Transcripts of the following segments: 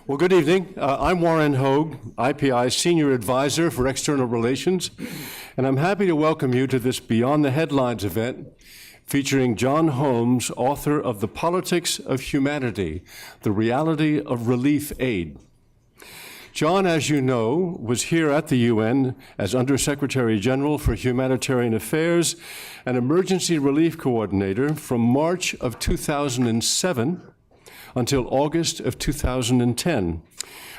Well, good evening. I'm Warren Hoge, IPI Senior Adviser for External Relations, and I'm happy to welcome you to this Beyond the Headlines event featuring John Holmes, author of The Politics of Humanity, The Reality of Relief Aid. John, as you know, was here at the UN as Undersecretary General for Humanitarian Affairs and Emergency Relief Coordinator from March of 2007 until August of 2010,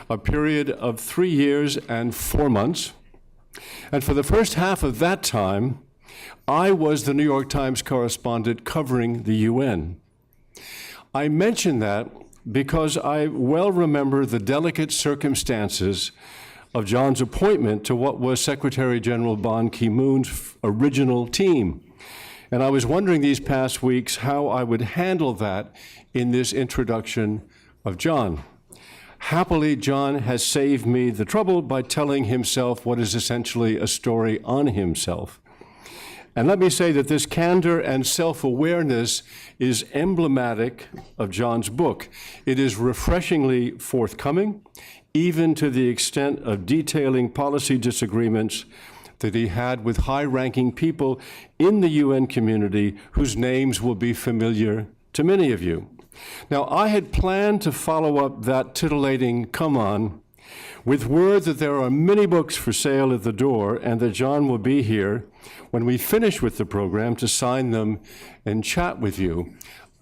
a period of 3 years and 4 months. And for the first half of that time, I was the New York Times correspondent covering the UN. I mention that because I well remember the delicate circumstances of John's appointment to what was Secretary General Ban Ki-moon's original team. And I was wondering these past weeks how I would handle that in this introduction of John. Happily, John has saved me the trouble by telling himself what is essentially a story on himself. And let me say that this candor and self-awareness is emblematic of John's book. It is refreshingly forthcoming, even to the extent of detailing policy disagreements that he had with high-ranking people in the UN community whose names will be familiar to many of you. Now, I had planned to follow up that titillating come on with word that there are many books for sale at the door and that John will be here when we finish with the program to sign them and chat with you.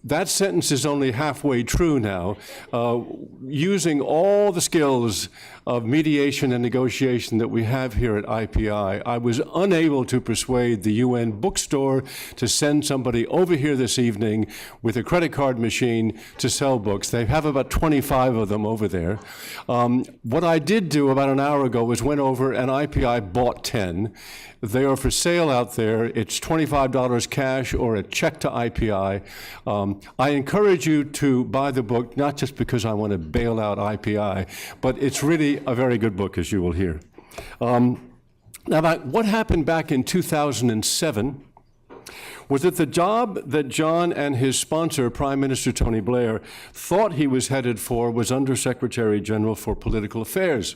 That sentence is only halfway true now. Using all the skills of mediation and negotiation that we have here at IPI, I was unable to persuade the UN bookstore to send somebody over here this evening with a credit card machine to sell books. They have about 25 of them over there. What I did do about an hour ago was went over and IPI bought 10. They are for sale out there. It's $25 cash or a check to IPI. I encourage you to buy the book, not just because I want to bail out IPI, but it's really a very good book, as you will hear. Now, what happened back in 2007 was that the job that John and his sponsor, Prime Minister Tony Blair, thought he was headed for was Undersecretary General for Political Affairs.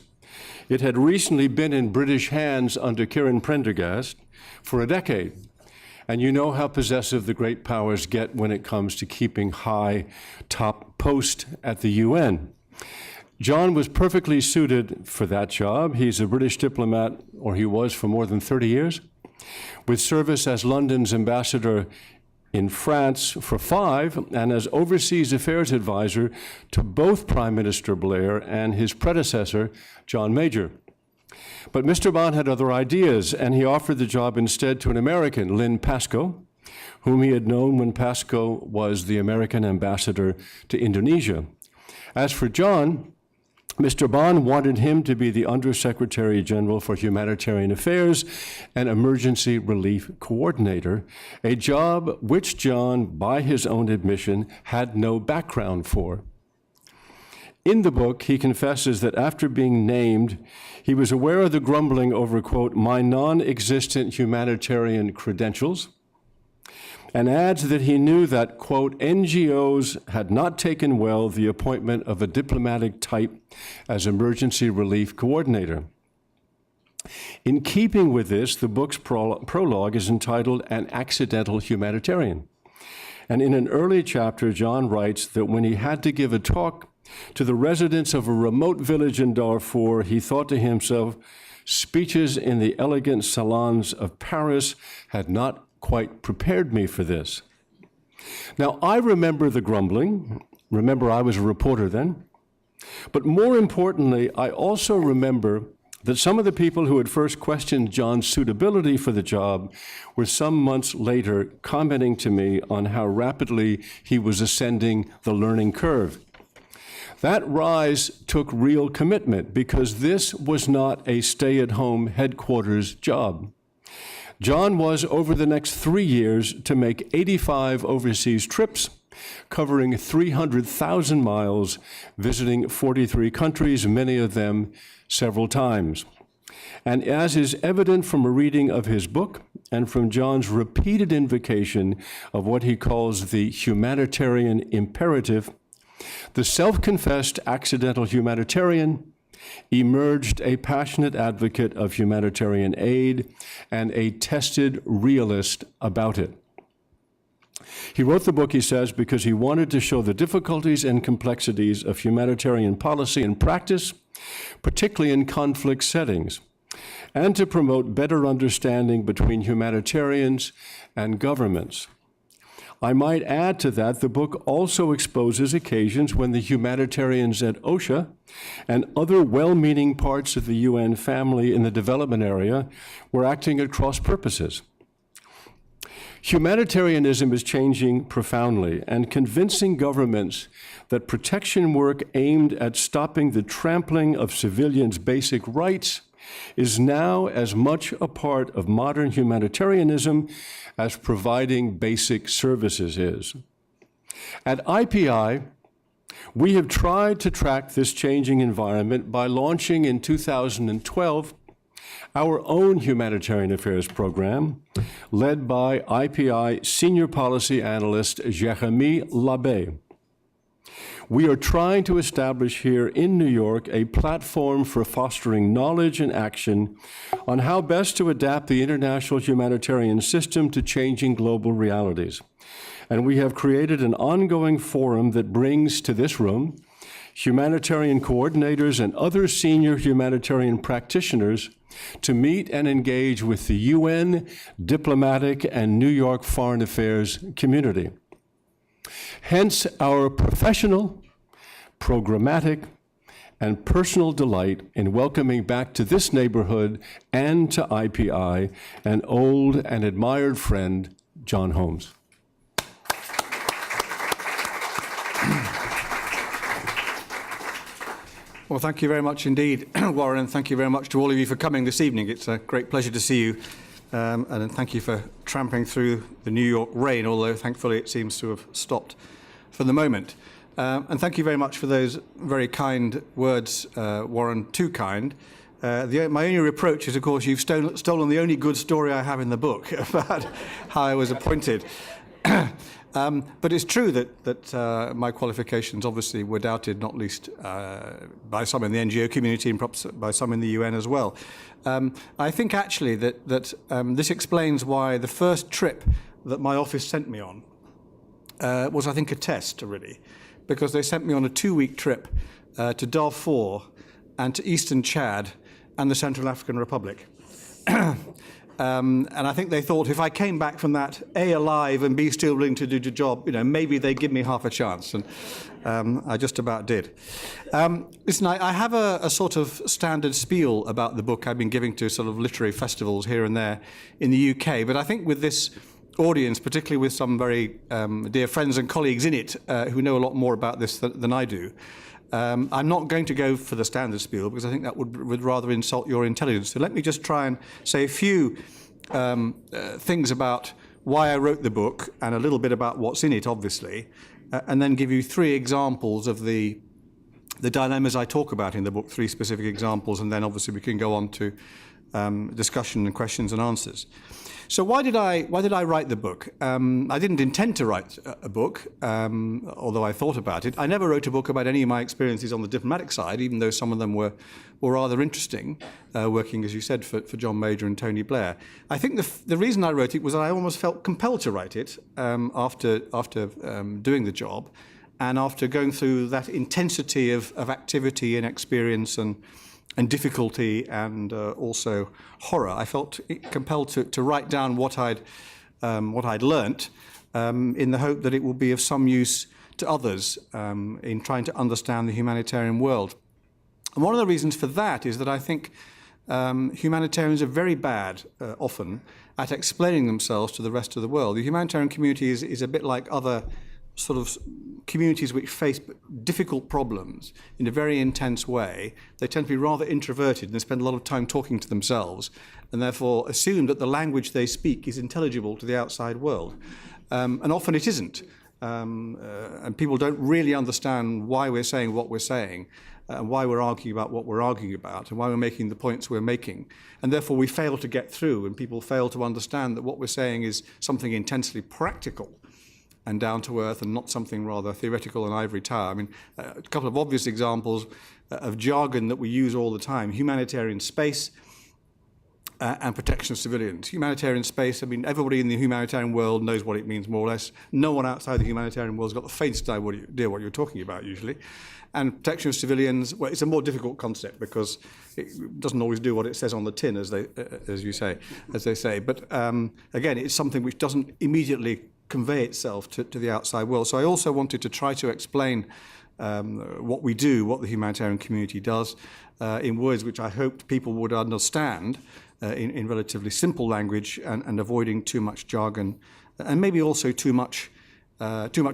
It had recently been in British hands under Kieran Prendergast for a decade. And you know how possessive the great powers get when it comes to keeping high top post at the UN. John was perfectly suited for that job. He's a British diplomat, or he was for more than 30 years, with service as London's ambassador in France for 5, and as Overseas Affairs Advisor to both Prime Minister Blair and his predecessor, John Major. But Mr. Ban had other ideas, and he offered the job instead to an American, Lynn Pascoe, whom he had known when Pascoe was the American ambassador to Indonesia. As for John, Mr. Ban wanted him to be the Undersecretary General for Humanitarian Affairs and Emergency Relief Coordinator, a job which John, by his own admission, had no background for. In the book, he confesses that after being named, he was aware of the grumbling over, quote, my non-existent humanitarian credentials, and adds that he knew that, quote, NGOs had not taken well the appointment of a diplomatic type as emergency relief coordinator. In keeping with this, the book's prologue is entitled An Accidental Humanitarian. And in an early chapter, John writes that when he had to give a talk to the residents of a remote village in Darfur, he thought to himself, speeches in the elegant salons of Paris had not quite prepared me for this. Now, I remember the grumbling. Remember, I was a reporter then. But more importantly, I also remember that some of the people who had first questioned John's suitability for the job were some months later commenting to me on how rapidly he was ascending the learning curve. That rise took real commitment because this was not a stay-at-home headquarters job. John was, over the next 3 years, to make 85 overseas trips, covering 300,000 miles, visiting 43 countries, many of them several times. And as is evident from a reading of his book and from John's repeated invocation of what he calls the humanitarian imperative, the self-confessed accidental humanitarian emerged a passionate advocate of humanitarian aid and a tested realist about it. He wrote the book, he says, because he wanted to show the difficulties and complexities of humanitarian policy and practice, particularly in conflict settings, and to promote better understanding between humanitarians and governments. I might add to that, the book also exposes occasions when the humanitarians at OSHA and other well-meaning parts of the UN family in the development area were acting at cross purposes. Humanitarianism is changing profoundly, and convincing governments that protection work aimed at stopping the trampling of civilians' basic rights is now as much a part of modern humanitarianism as providing basic services is. At IPI, we have tried to track this changing environment by launching in 2012 our own humanitarian affairs program, led by IPI Senior Policy Analyst Jeremy Labbé. We are trying to establish here in New York a platform for fostering knowledge and action on how best to adapt the international humanitarian system to changing global realities. And we have created an ongoing forum that brings to this room humanitarian coordinators and other senior humanitarian practitioners to meet and engage with the UN, diplomatic, and New York foreign affairs community. Hence our professional, programmatic, and personal delight in welcoming back to this neighborhood and to IPI an old and admired friend, John Holmes. Well, thank you very much indeed, Warren, and thank you very much to all of you for coming this evening. It's a great pleasure to see you, and thank you for tramping through the New York rain, although thankfully it seems to have stopped for the moment. And thank you very much for those very kind words, Warren, too kind. My only reproach is, of course, you've stolen the only good story I have in the book about how I was appointed. But it's true that my qualifications obviously were doubted, not least by some in the NGO community and perhaps by some in the UN as well. I think actually that this explains why the first trip that my office sent me on was, I think, a test, really, because they sent me on a 2-week trip to Darfur and to Eastern Chad and the Central African Republic. And I think they thought if I came back from that, A, alive, and B, still willing to do the job, maybe they'd give me half a chance. And I just about did. Listen, I have a sort of standard spiel about the book I've been giving to sort of literary festivals here and there in the UK. But I think with this audience, particularly with some very dear friends and colleagues in it who know a lot more about this than I do, I'm not going to go for the standard spiel because I think that would rather insult your intelligence. So let me just try and say a few things about why I wrote the book and a little bit about what's in it, obviously, and then give you 3 examples of the dilemmas I talk about in the book, 3 specific examples, and then obviously we can go on to discussion and questions and answers. So why did I write the book? I didn't intend to write a book, although I thought about it. I never wrote a book about any of my experiences on the diplomatic side, even though some of them were rather interesting, working, as you said, for John Major and Tony Blair. I think the reason I wrote it was that I almost felt compelled to write it after doing the job, and after going through that intensity of activity and experience and difficulty and also horror. I felt compelled to write down what I'd learnt in the hope that it will be of some use to others in trying to understand the humanitarian world. And one of the reasons for that is that I think humanitarians are very bad often at explaining themselves to the rest of the world. The humanitarian community is a bit like other sort of communities which face difficult problems in a very intense way. They tend to be rather introverted and they spend a lot of time talking to themselves and therefore assume that the language they speak is intelligible to the outside world. And often it isn't. And people don't really understand why we're saying what we're saying, and why we're arguing about what we're arguing about, and why we're making the points we're making. And therefore we fail to get through, and people fail to understand that what we're saying is something intensely practical. and down to earth and not something rather theoretical and ivory tower. I mean, a couple of obvious examples of jargon that we use all the time: humanitarian space and protection of civilians. Humanitarian space, I mean, everybody in the humanitarian world knows what it means more or less. No one outside the humanitarian world has got the faintest idea what you're talking about usually. And protection of civilians, well, it's a more difficult concept because it doesn't always do what it says on the tin, as they say. But again, it's something which doesn't immediately convey itself to the outside world. So I also wanted to try to explain what we do, what the humanitarian community does, in words which I hoped people would understand in relatively simple language, and avoiding too much jargon and maybe also too much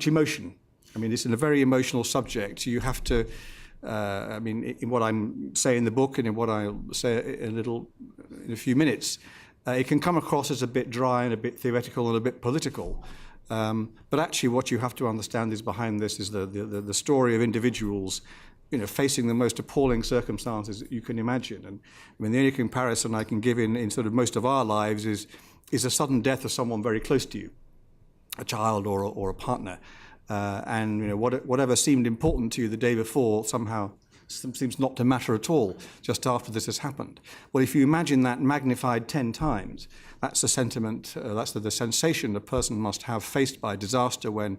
emotion. I mean, it's a very emotional subject. You have to, I mean, in what I'm saying in the book and in what I'll say in a few minutes, it can come across as a bit dry and a bit theoretical and a bit political. But actually what you have to understand is behind this is the story of individuals, facing the most appalling circumstances that you can imagine. And I mean, the only comparison I can give in sort of most of our lives is a sudden death of someone very close to you, a child or a partner. And whatever seemed important to you the day before somehow seems not to matter at all just after this has happened. Well, if you imagine that magnified 10 times, that's the sentiment, that's the sensation a person must have faced by disaster when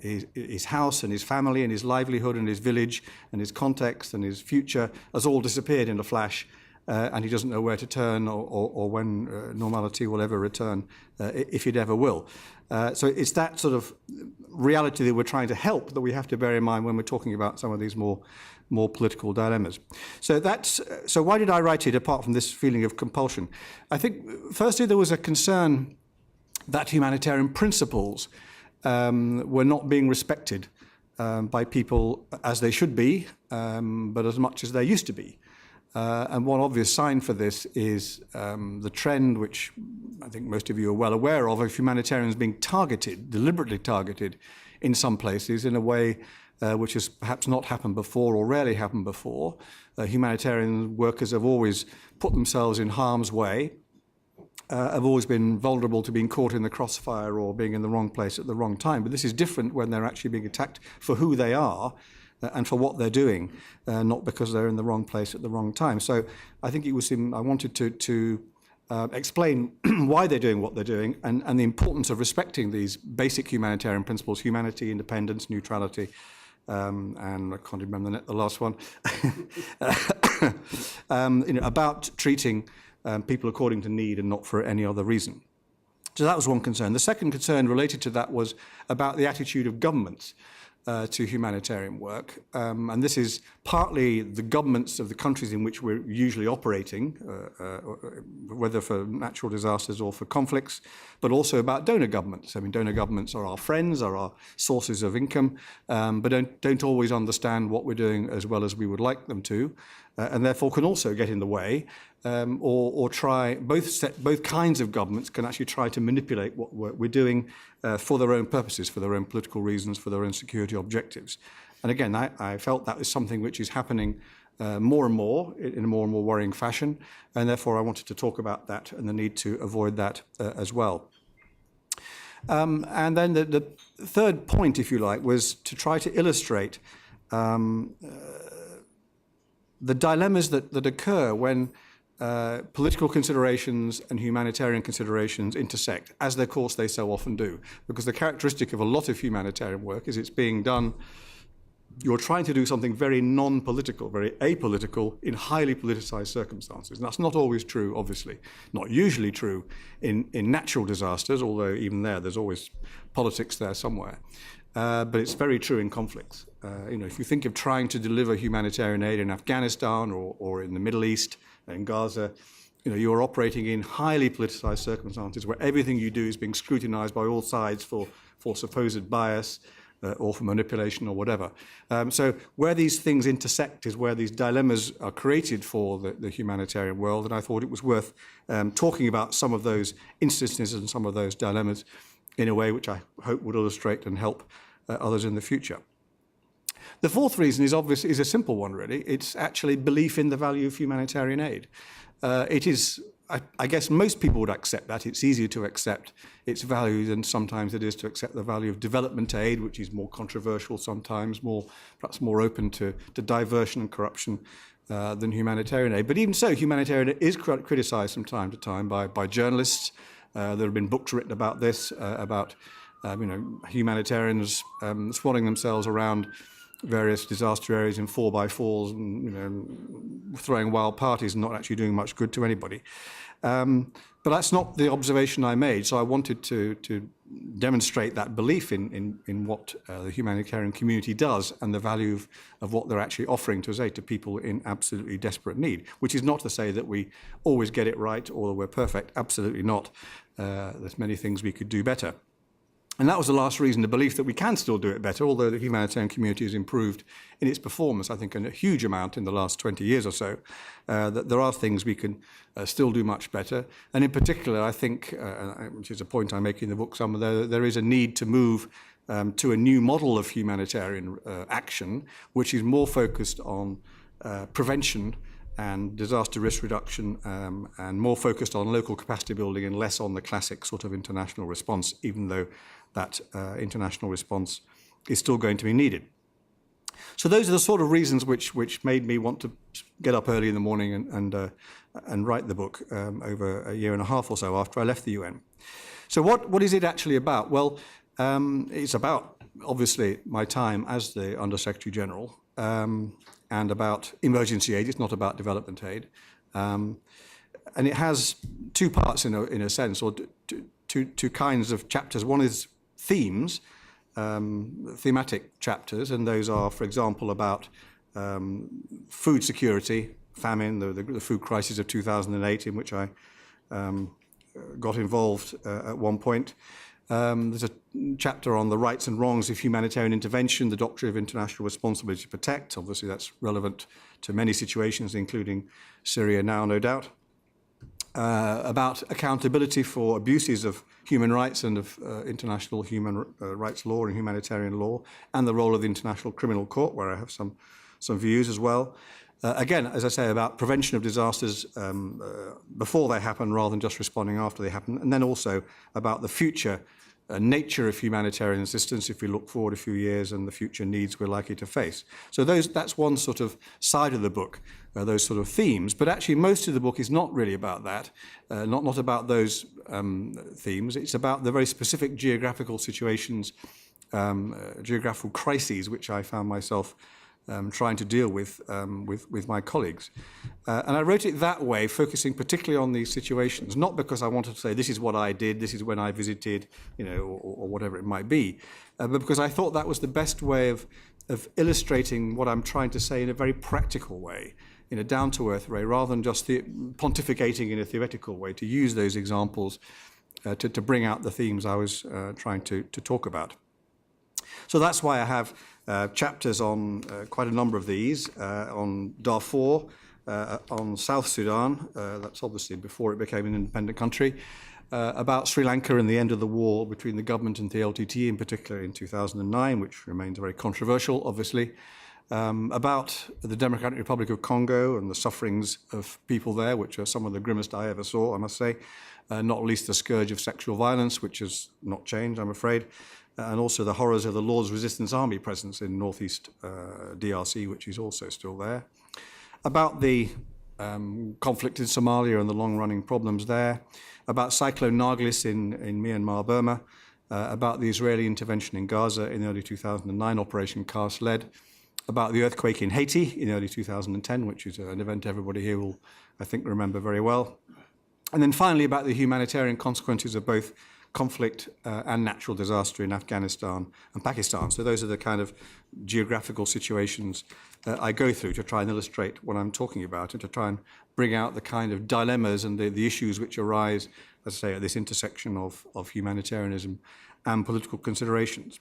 his house and his family and his livelihood and his village and his context and his future has all disappeared in a flash, and he doesn't know where to turn or when normality will ever return, if it ever will. So it's that sort of reality that we're trying to help that we have to bear in mind when we're talking about some of these more political dilemmas. So why did I write it apart from this feeling of compulsion? I think firstly there was a concern that humanitarian principles were not being respected by people as they should be, but as much as they used to be. And one obvious sign for this is the trend, which I think most of you are well aware of humanitarians being targeted, deliberately targeted in some places in a way which has perhaps not happened before or rarely happened before. Humanitarian workers have always put themselves in harm's way, have always been vulnerable to being caught in the crossfire or being in the wrong place at the wrong time. But this is different when they're actually being attacked for who they are and for what they're doing, not because they're in the wrong place at the wrong time. So I think I wanted to explain why they're doing what they're doing and the importance of respecting these basic humanitarian principles: humanity, independence, neutrality, and I can't remember the last one, about treating people according to need and not for any other reason. So that was one concern. The second concern related to that was about the attitude of governments to humanitarian work. And this is partly the governments of the countries in which we're usually operating, whether for natural disasters or for conflicts, but also about donor governments. I mean, donor governments are our friends, are our sources of income, but don't always understand what we're doing as well as we would like them to, and therefore can also get in the way, or try, both kinds of governments can actually try to manipulate what we're doing for their own purposes, for their own political reasons, for their own security objectives. And again, I felt that was something which is happening more and more in a more and more worrying fashion, and therefore I wanted to talk about that and the need to avoid that as well. And then the third point, if you like, was to try to illustrate the dilemmas that occur when political considerations and humanitarian considerations intersect, as of course they so often do. Because the characteristic of a lot of humanitarian work is it's being done, you're trying to do something very non-political, very apolitical, in highly politicized circumstances. And that's not always true, obviously. Not usually true in natural disasters, although even there's always politics there somewhere. But it's very true in conflicts. If you think of trying to deliver humanitarian aid in Afghanistan or in the Middle East, in Gaza, you're operating in highly politicized circumstances where everything you do is being scrutinized by all sides for supposed bias or for manipulation or whatever. So where these things intersect is where these dilemmas are created for the humanitarian world, and I thought it was worth talking about some of those instances and some of those dilemmas in a way which I hope would illustrate and help others in the future. The fourth reason is a simple one, really. It's actually belief in the value of humanitarian aid. It is I guess most people would accept that. It's easier to accept its value than sometimes it is to accept the value of development aid, which is more controversial sometimes, perhaps more open to diversion and corruption than humanitarian aid. But even so, humanitarian aid is criticised from time to time by journalists. There have been books written about this, about humanitarians swanning themselves around various disaster areas in 4x4s and throwing wild parties and not actually doing much good to anybody. But that's not the observation I made. So I wanted to demonstrate that belief in what the humanitarian community does and the value of what they're actually offering to aid to people in absolutely desperate need, which is not to say that we always get it right or that we're perfect. Absolutely not. There's many things we could do better. And that was the last reason, the belief that we can still do it better, although the humanitarian community has improved in its performance, I think, in a huge amount in the last 20 years or so, that there are things we can still do much better. And in particular, I think, which is a point I make in the book, there is a need to move to a new model of humanitarian action, which is more focused on prevention and disaster risk reduction, and more focused on local capacity building and less on the classic sort of international response, even though that international response is still going to be needed. So those are the sort of reasons which made me want to get up early in the morning and write the book over a year and a half or so after I left the UN. So what is it actually about? Well, it's about, obviously, my time as the Under-Secretary General, and about emergency aid. It's not about development aid. And it has two parts in a sense, or two kinds of chapters. One is themes, thematic chapters, and those are, for example, about food security, famine, the food crisis of 2008, in which I got involved at one point. There's a chapter on the rights and wrongs of humanitarian intervention, the doctrine of international responsibility to protect. Obviously, that's relevant to many situations, including Syria now, no doubt. About accountability for abuses of human rights and of international human rights law and humanitarian law, and the role of the International Criminal Court, where I have some views as well. Again, as I say, about prevention of disasters before they happen rather than just responding after they happen, and then also about the future nature of humanitarian assistance if we look forward a few years and the future needs we're likely to face. So that's one sort of side of the book, those sort of themes. But actually, most of the book is not really about that, not about those themes. It's about the very specific geographical situations, geographical crises, which I found myself trying to deal with my colleagues. And I wrote it that way, focusing particularly on these situations, not because I wanted to say, this is what I did, this is when I visited, or whatever it might be, but because I thought that was the best way of illustrating what I'm trying to say in a very practical way, in a down-to-earth way, rather than just pontificating in a theoretical way, to use those examples to bring out the themes I was trying to talk about. So that's why I have chapters on quite a number of these, on Darfur, on South Sudan, that's obviously before it became an independent country, about Sri Lanka and the end of the war between the government and the LTTE, in particular in 2009, which remains very controversial, obviously, about the Democratic Republic of Congo and the sufferings of people there, which are some of the grimmest I ever saw, I must say, not least the scourge of sexual violence, which has not changed, I'm afraid, and also the horrors of the Lord's Resistance Army presence in northeast DRC, which is also still there. About the conflict in Somalia and the long-running problems there. About Cyclone Nargis in Myanmar, Burma. About the Israeli intervention in Gaza in early 2009, Operation Cast-Lead. About the earthquake in Haiti in early 2010, which is an event everybody here will, I think, remember very well. And then finally, about the humanitarian consequences of both conflict and natural disaster in Afghanistan and Pakistan. So those are the kind of geographical situations I go through to try and illustrate what I'm talking about and to try and bring out the kind of dilemmas and the issues which arise, as I say, at this intersection of humanitarianism and political considerations.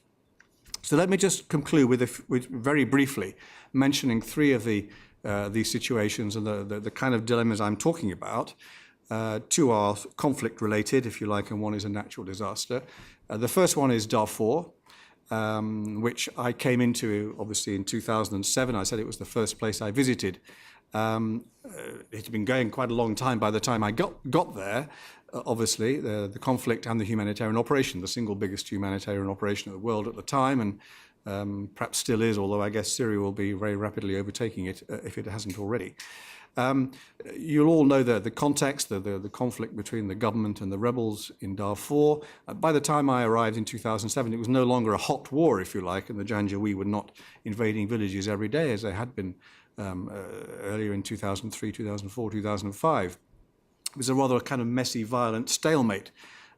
So let me just conclude with very briefly mentioning three of these situations and the kind of dilemmas I'm talking about. Two are conflict-related, if you like, and one is a natural disaster. The first one is Darfur, which I came into, obviously, in 2007. I said it was the first place I visited It had been going quite a long time by the time I got there. Obviously, the conflict and the humanitarian operation, the single biggest humanitarian operation in the world at the time, and perhaps still is, although I guess Syria will be very rapidly overtaking it if it hasn't already. You'll all know the context, the conflict between the government and the rebels in Darfur. By the time I arrived in 2007, it was no longer a hot war, if you like, and the Janjaweed were not invading villages every day as they had been earlier in 2003, 2004, 2005. It was a rather kind of messy, violent stalemate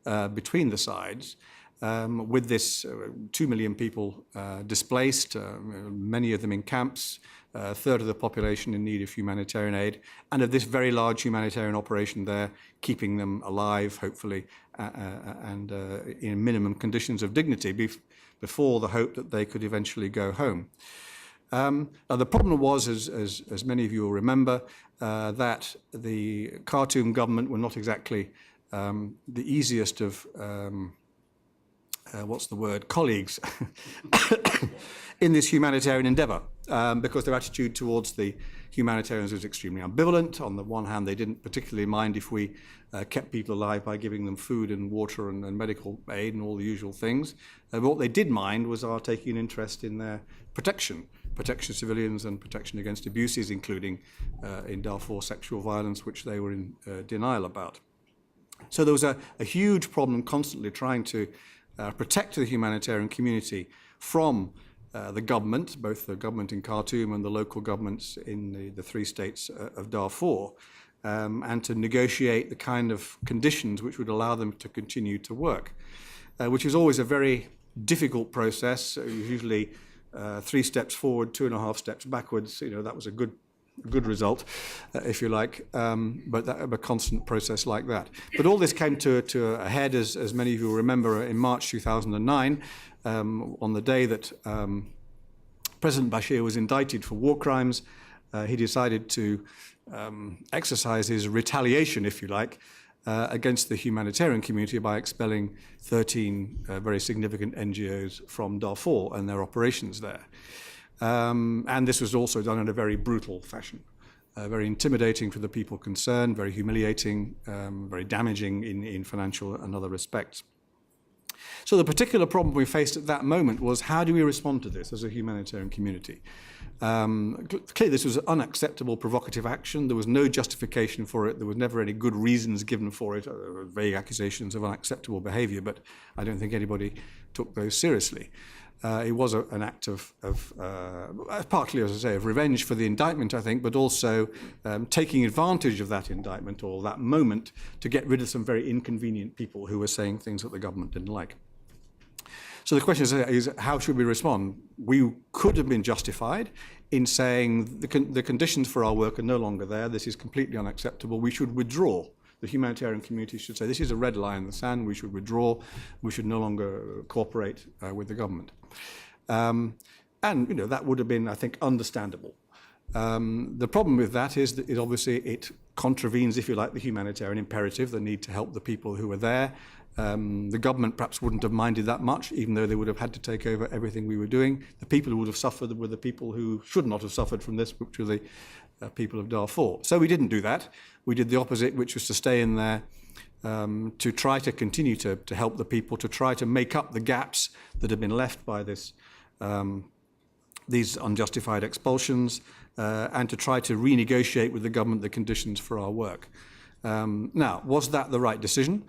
between the sides, with this 2 million people displaced, many of them in camps, a third of the population in need of humanitarian aid, and of this very large humanitarian operation there, keeping them alive, hopefully, and in minimum conditions of dignity before the hope that they could eventually go home. Now the problem was, as many of you will remember, that the Khartoum government were not exactly the easiest of colleagues in this humanitarian endeavour, because their attitude towards the humanitarians was extremely ambivalent. On the one hand, they didn't particularly mind if we kept people alive by giving them food and water and medical aid and all the usual things. But what they did mind was our taking an interest in their protection of civilians and protection against abuses, including in Darfur sexual violence, which they were in denial about. So there was a huge problem constantly trying to protect the humanitarian community from the government, both the government in Khartoum and the local governments in the three states of Darfur, and to negotiate the kind of conditions which would allow them to continue to work, which is always a very difficult process, usually 3 steps forward, 2.5 steps backwards. That was a good result, if you like, but a constant process like that. But all this came to a head, as many of you will remember, in March 2009, on the day that President Bashir was indicted for war crimes. He decided to exercise his retaliation, if you like, against the humanitarian community by expelling 13 very significant NGOs from Darfur and their operations there. And this was also done in a very brutal fashion, very intimidating for the people concerned, very humiliating, very damaging in financial and other respects. So the particular problem we faced at that moment was, how do we respond to this as a humanitarian community? Clearly this was unacceptable, provocative action. There was no justification for it. There was never any good reasons given for it, vague accusations of unacceptable behavior, but I don't think anybody took those seriously. It was an act of partly, as I say, of revenge for the indictment, I think, but also taking advantage of that indictment or that moment to get rid of some very inconvenient people who were saying things that the government didn't like. So the question is how should we respond? We could have been justified in saying the conditions for our work are no longer there. This is completely unacceptable. We should withdraw. The humanitarian community should say, this is a red line in the sand. We should withdraw. We should no longer cooperate with the government. And that would have been, I think, understandable. The problem with that is that obviously it contravenes, if you like, the humanitarian imperative, the need to help the people who are there. The government perhaps wouldn't have minded that much, even though they would have had to take over everything we were doing. The people who would have suffered were the people who should not have suffered from this, which were the people of Darfur. So we didn't do that. We did the opposite, which was to stay in there to try to continue to help the people, to try to make up the gaps that had been left by these unjustified expulsions, and to try to renegotiate with the government the conditions for our work. Now, was that the right decision?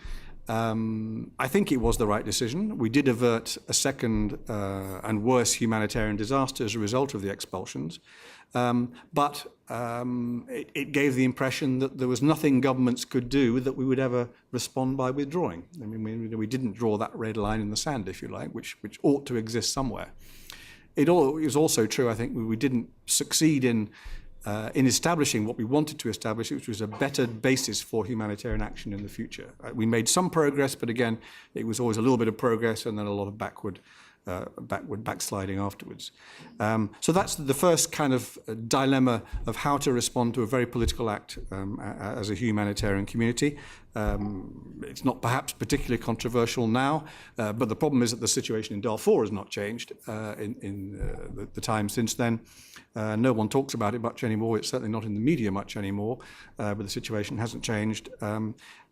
I think it was the right decision. We did avert a second and worse humanitarian disaster as a result of the expulsions. But it gave the impression that there was nothing governments could do that we would ever respond by withdrawing. I mean, we didn't draw that red line in the sand, if you like, which ought to exist somewhere. It was also true, I think, we didn't succeed in establishing what we wanted to establish, which was a better basis for humanitarian action in the future. We made some progress, but again, it was always a little bit of progress and then a lot of backward backsliding afterwards. So that's the first kind of dilemma of how to respond to a very political act as a humanitarian community. It's not perhaps particularly controversial now, but the problem is that the situation in Darfur has not changed in the time since then. No one talks about it much anymore. It's certainly not in the media much anymore, but the situation hasn't changed.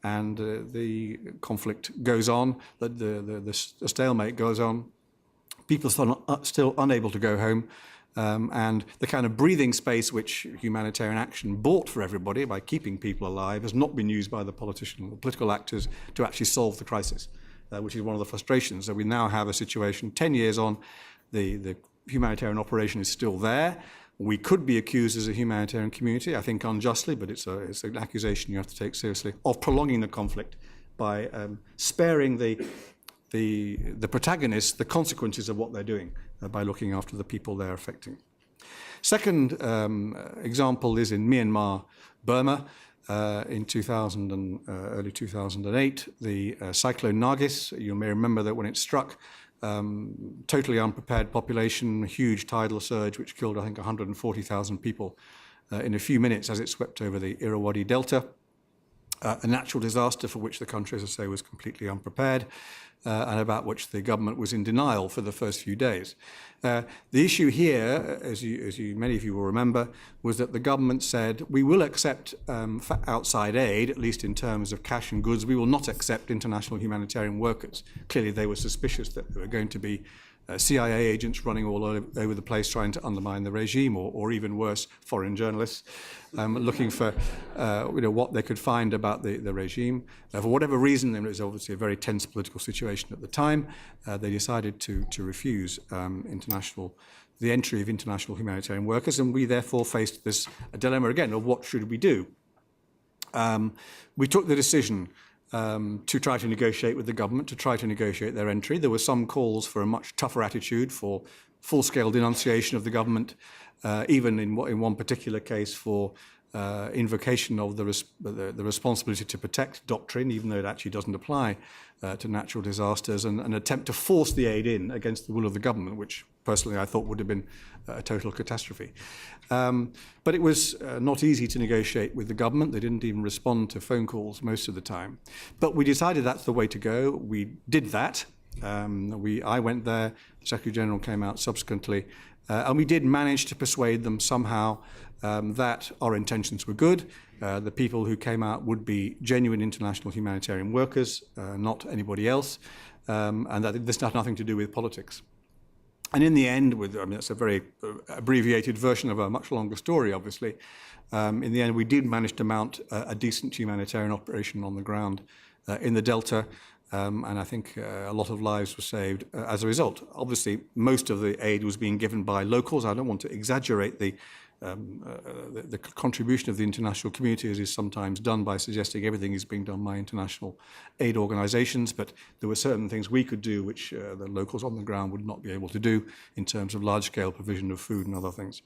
And the conflict goes on, the stalemate goes on. People are still unable to go home. And the kind of breathing space which humanitarian action bought for everybody by keeping people alive has not been used by the political actors to actually solve the crisis, which is one of the frustrations. So we now have a situation 10 years on, the humanitarian operation is still there. We could be accused as a humanitarian community, I think unjustly, but it's an accusation you have to take seriously, of prolonging the conflict by sparing the protagonists the consequences of what they're doing by looking after the people they're affecting. Second example is in Myanmar, Burma. In early 2008, the cyclone Nargis, you may remember that when it struck, totally unprepared population, huge tidal surge which killed, I think, 140,000 people in a few minutes as it swept over the Irrawaddy Delta. A natural disaster for which the country, as I say, was completely unprepared, and about which the government was in denial for the first few days. The issue here, as many of you will remember, was that the government said, we will accept outside aid, at least in terms of cash and goods. We will not accept international humanitarian workers. Clearly, they were suspicious that there were going to be CIA agents running all over the place trying to undermine the regime, or even worse, foreign journalists looking for what they could find about the regime. For whatever reason, and it was obviously a very tense political situation at the time, they decided to refuse the entry of international humanitarian workers, and we therefore faced this dilemma again of what should we do. We took the decision to try to negotiate with the government, to try to negotiate their entry. There were some calls for a much tougher attitude, for full-scale denunciation of the government, even in one particular case for invocation of the responsibility to protect doctrine, even though it actually doesn't apply to natural disasters, and an attempt to force the aid in against the will of the government, which personally I thought would have been a total catastrophe. But it was not easy to negotiate with the government. They didn't even respond to phone calls most of the time. But we decided that's the way to go. We did that. I went there, the Secretary General came out subsequently, and we did manage to persuade them somehow that our intentions were good. The people who came out would be genuine international humanitarian workers, not anybody else, and that this had nothing to do with politics. And in the end, that's a very abbreviated version of a much longer story, obviously. In the end, we did manage to mount a decent humanitarian operation on the ground in the Delta, and I think a lot of lives were saved as a result. Obviously, most of the aid was being given by locals. I don't want to exaggerate the contribution of the international community, as is sometimes done by suggesting everything is being done by international aid organizations, but there were certain things we could do which the locals on the ground would not be able to do in terms of large-scale provision of food and other things.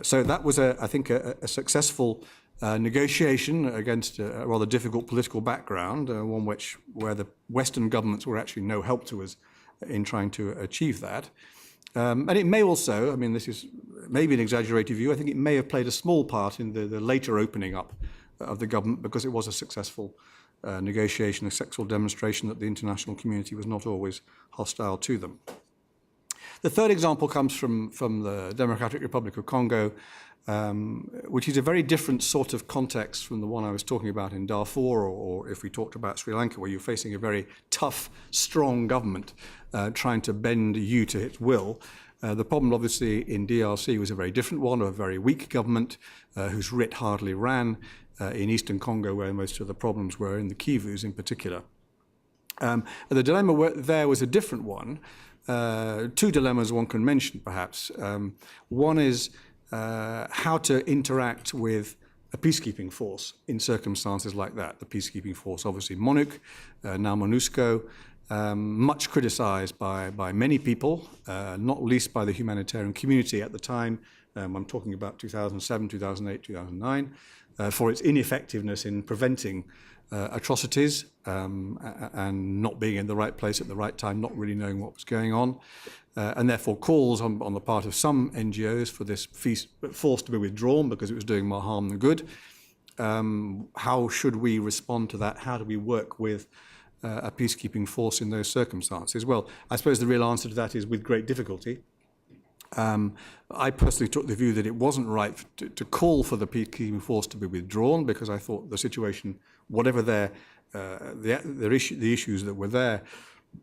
So that was, I think, a successful negotiation against a rather difficult political background, one where the Western governments were actually no help to us in trying to achieve that. And it may also, this is maybe an exaggerated view, I think it may have played a small part in the later opening up of the government, because it was a successful negotiation, a successful demonstration that the international community was not always hostile to them. The third example comes from the Democratic Republic of Congo, which is a very different sort of context from the one I was talking about in Darfur, or if we talked about Sri Lanka, where you're facing a very tough, strong government trying to bend you to its will. The problem, obviously, in DRC was a very different one, a very weak government whose writ hardly ran in eastern Congo, where most of the problems were, in the Kivus in particular. The dilemma there was a different one. Two dilemmas one can mention, perhaps. One is how to interact with a peacekeeping force in circumstances like that. The peacekeeping force, obviously, MONUC, now MONUSCO, much criticized by many people, not least by the humanitarian community at the time. I'm talking about 2007, 2008, 2009, for its ineffectiveness in preventing atrocities and not being in the right place at the right time, not really knowing what was going on, and therefore calls on the part of some NGOs for this force to be withdrawn because it was doing more harm than good. How should we respond to that? How do we work with a peacekeeping force in those circumstances? Well, I suppose the real answer to that is with great difficulty. I personally took the view that it wasn't right to call for the peacekeeping force to be withdrawn because I thought the situation, whatever the issues that were there,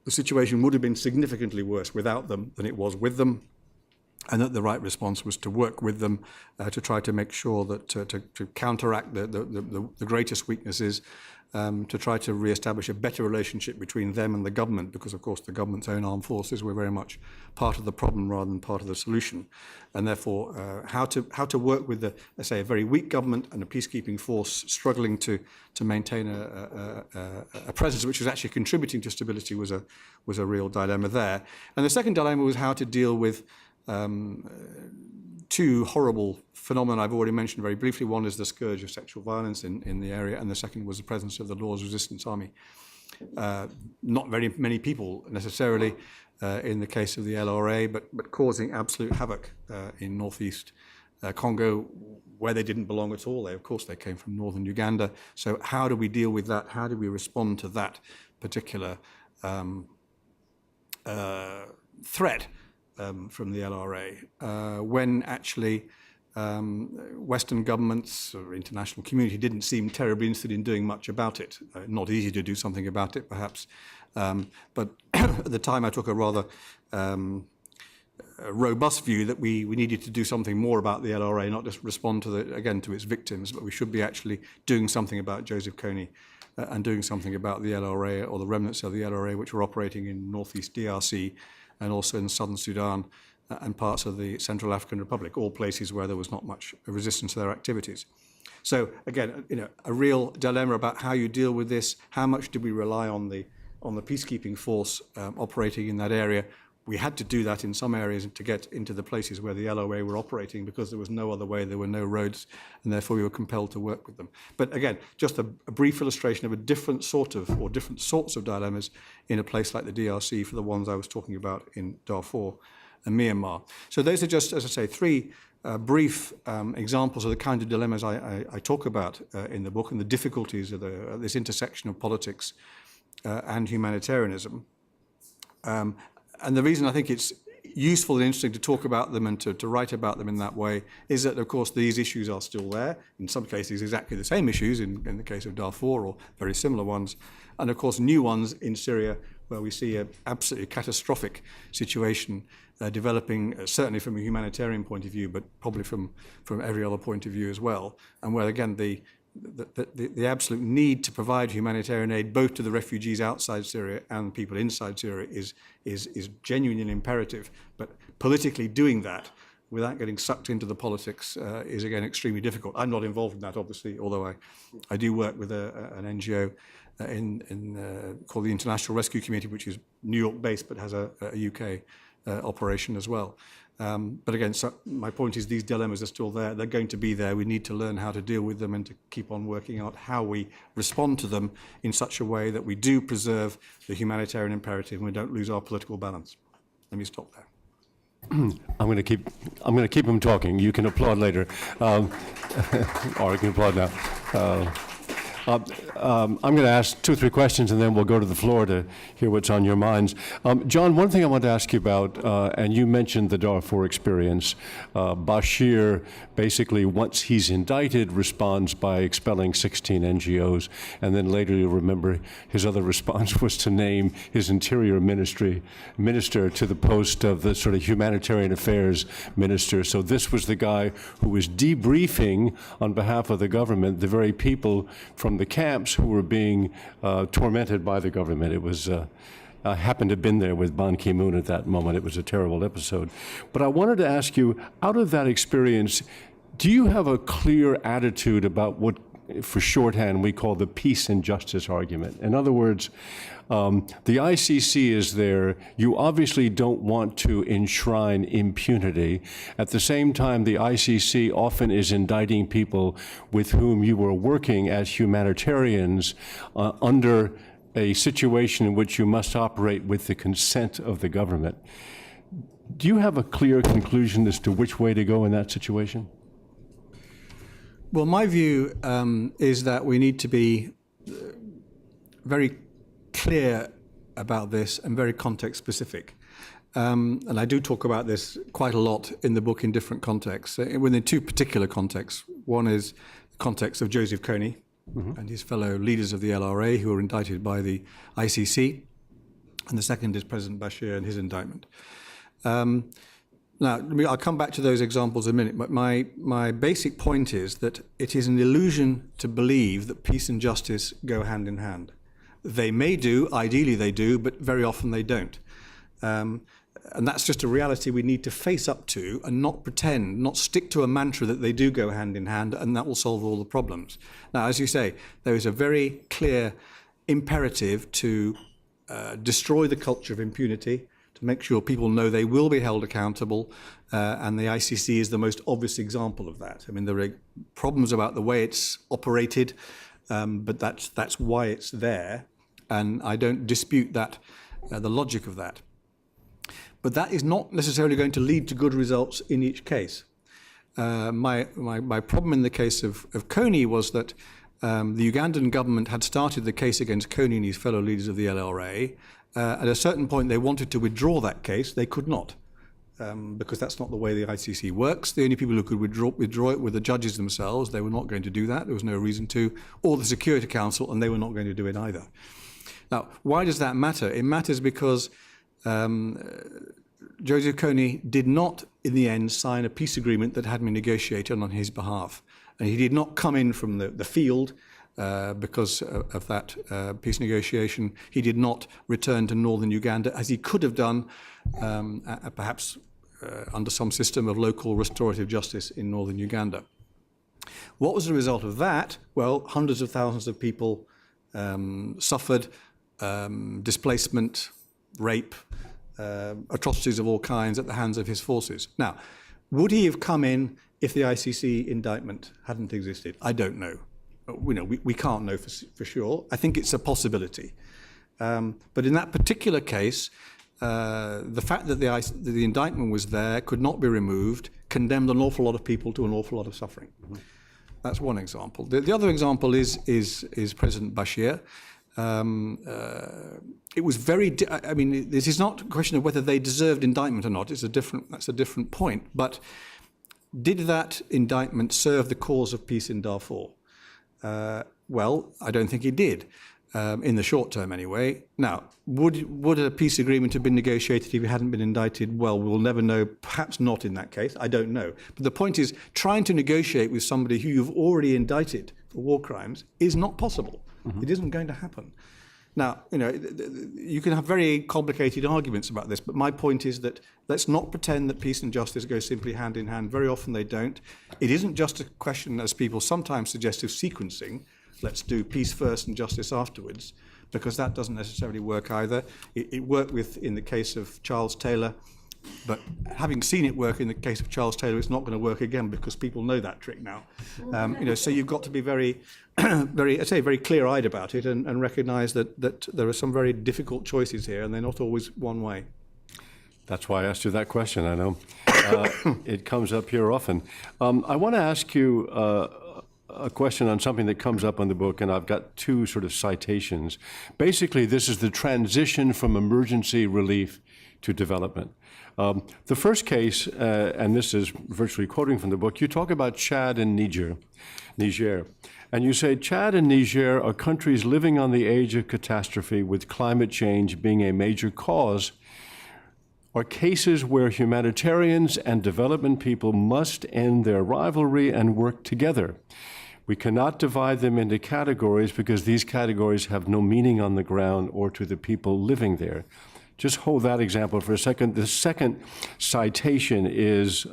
the situation would have been significantly worse without them than it was with them, and that the right response was to work with them to try to make sure that to counteract the greatest weaknesses, to try to re-establish a better relationship between them and the government, because of course the government's own armed forces were very much part of the problem rather than part of the solution, and therefore how to work with let's say, a very weak government and a peacekeeping force struggling to maintain a presence which was actually contributing to stability was a real dilemma there. And the second dilemma was how to deal with two horrible phenomena I've already mentioned very briefly. One is the scourge of sexual violence in the area, and the second was the presence of the Lord's Resistance Army. Not very many people necessarily in the case of the LRA, but causing absolute havoc in northeast Congo, where they didn't belong at all. Of course, they came from northern Uganda. So how do we deal with that? How do we respond to that particular threat from the LRA, when actually Western governments or international community didn't seem terribly interested in doing much about it. Not easy to do something about it, perhaps, but at the time I took a rather robust view that we needed to do something more about the LRA, not just respond to to its victims, but we should be actually doing something about Joseph Kony and doing something about the LRA or the remnants of the LRA which were operating in northeast DRC and also in southern Sudan and parts of the Central African Republic, all places where there was not much resistance to their activities. So again, a real dilemma about how you deal with this. How much do we rely on the peacekeeping force operating in that area? We had to do that in some areas to get into the places where the LOA were operating because there was no other way, there were no roads, and therefore we were compelled to work with them. But again, just a brief illustration of a different sorts of dilemmas in a place like the DRC for the ones I was talking about in Darfur and Myanmar. So those are just, as I say, three brief examples of the kind of dilemmas I talk about in the book and the difficulties of this intersection of politics and humanitarianism. And the reason I think it's useful and interesting to talk about them and to write about them in that way is that, of course, these issues are still there. In some cases, exactly the same issues in the case of Darfur or very similar ones. And, of course, new ones in Syria where we see an absolutely catastrophic situation developing, certainly from a humanitarian point of view, but probably from every other point of view as well. And where, again, the absolute need to provide humanitarian aid both to the refugees outside Syria and people inside Syria is genuinely imperative. But politically doing that without getting sucked into the politics is, again, extremely difficult. I'm not involved in that, obviously, although I do work with an NGO called the International Rescue Committee, which is New York-based but has a UK operation as well. But again, so my point is these dilemmas are still there. They're going to be there. We need to learn how to deal with them and to keep on working out how we respond to them in such a way that we do preserve the humanitarian imperative and we don't lose our political balance. Let me stop there. I'm going to keep him talking. You can applaud later, or you can applaud now. I'm going to ask 2 or 3 questions, and then we'll go to the floor to hear what's on your minds. John, one thing I want to ask you about, and you mentioned the Darfur experience. Bashir, basically, once he's indicted, responds by expelling 16 NGOs, and then later you'll remember his other response was to name his interior minister to the post of the sort of humanitarian affairs minister. So this was the guy who was debriefing on behalf of the government the very people from the camps who were being tormented by the government. It was, I happened to have been there with Ban Ki-moon at that moment. It was a terrible episode. But I wanted to ask you, out of that experience, do you have a clear attitude about what for shorthand, we call the peace and justice argument. In other words, the ICC is there. You obviously don't want to enshrine impunity. At the same time, the ICC often is indicting people with whom you were working as humanitarians under a situation in which you must operate with the consent of the government. Do you have a clear conclusion as to which way to go in that situation? Well, my view is that we need to be very clear about this and very context specific. And I do talk about this quite a lot in the book in different contexts, within two particular contexts. One is the context of Joseph Kony and his fellow leaders of the LRA who were indicted by the ICC. And the second is President Bashir and his indictment. Now, I'll come back to those examples in a minute, but my basic point is that it is an illusion to believe that peace and justice go hand in hand. They may do, ideally they do, but very often they don't. And that's just a reality we need to face up to and not pretend, not stick to a mantra that they do go hand in hand and that will solve all the problems. Now, as you say, there is a very clear imperative to destroy the culture of impunity, to make sure people know they will be held accountable, and the ICC is the most obvious example of that. I mean, there are problems about the way it's operated, but that's why it's there, and I don't dispute that, the logic of that. But that is not necessarily going to lead to good results in each case. My problem in the case of Kony was that the Ugandan government had started the case against Kony and his fellow leaders of the LRA. At a certain point, they wanted to withdraw that case. They could not, because that's not the way the ICC works. The only people who could withdraw it were the judges themselves. They were not going to do that. There was no reason to, or the Security Council, and they were not going to do it either. Now, why does that matter? It matters because Joseph Kony did not, in the end, sign a peace agreement that had been negotiated on his behalf. And he did not come in from the field because of that peace negotiation. He did not return to northern Uganda as he could have done, perhaps under some system of local restorative justice in northern Uganda. What was the result of that? Well, hundreds of thousands of people suffered displacement, rape, atrocities of all kinds at the hands of his forces. Now, would he have come in if the ICC indictment hadn't existed? I don't know. We can't know for sure. I think it's a possibility. But in that particular case, the fact that the indictment was there, could not be removed, condemned an awful lot of people to an awful lot of suffering. That's one example. The other example is President Bashir. It was very. I mean, this is not a question of whether they deserved indictment or not. That's a different point. But did that indictment serve the cause of peace in Darfur? Well, I don't think it did, in the short term anyway. Now, would a peace agreement have been negotiated if he hadn't been indicted? Well, we'll never know. Perhaps not in that case. I don't know. But the point is, trying to negotiate with somebody who you've already indicted for war crimes is not possible. It isn't going to happen. Now, you can have very complicated arguments about this, but my point is that let's not pretend that peace and justice go simply hand in hand. Very often they don't. It isn't just a question, as people sometimes suggest, of sequencing. Let's do peace first and justice afterwards, because that doesn't necessarily work either. It worked in the case of Charles Taylor, but having seen it work in the case of Charles Taylor, it's not going to work again because people know that trick now. So you've got to be very clear-eyed about it and recognise that there are some very difficult choices here, and they're not always one way. That's why I asked you that question. I know it comes up here often. I want to ask you a question on something that comes up in the book, and I've got two sort of citations. Basically, this is the transition from emergency relief to development. The first case, and this is virtually quoting from the book, you talk about Chad and Niger. And you say, Chad and Niger are countries living on the edge of catastrophe, with climate change being a major cause, are cases where humanitarians and development people must end their rivalry and work together. We cannot divide them into categories because these categories have no meaning on the ground or to the people living there. Just hold that example for a second. The second citation is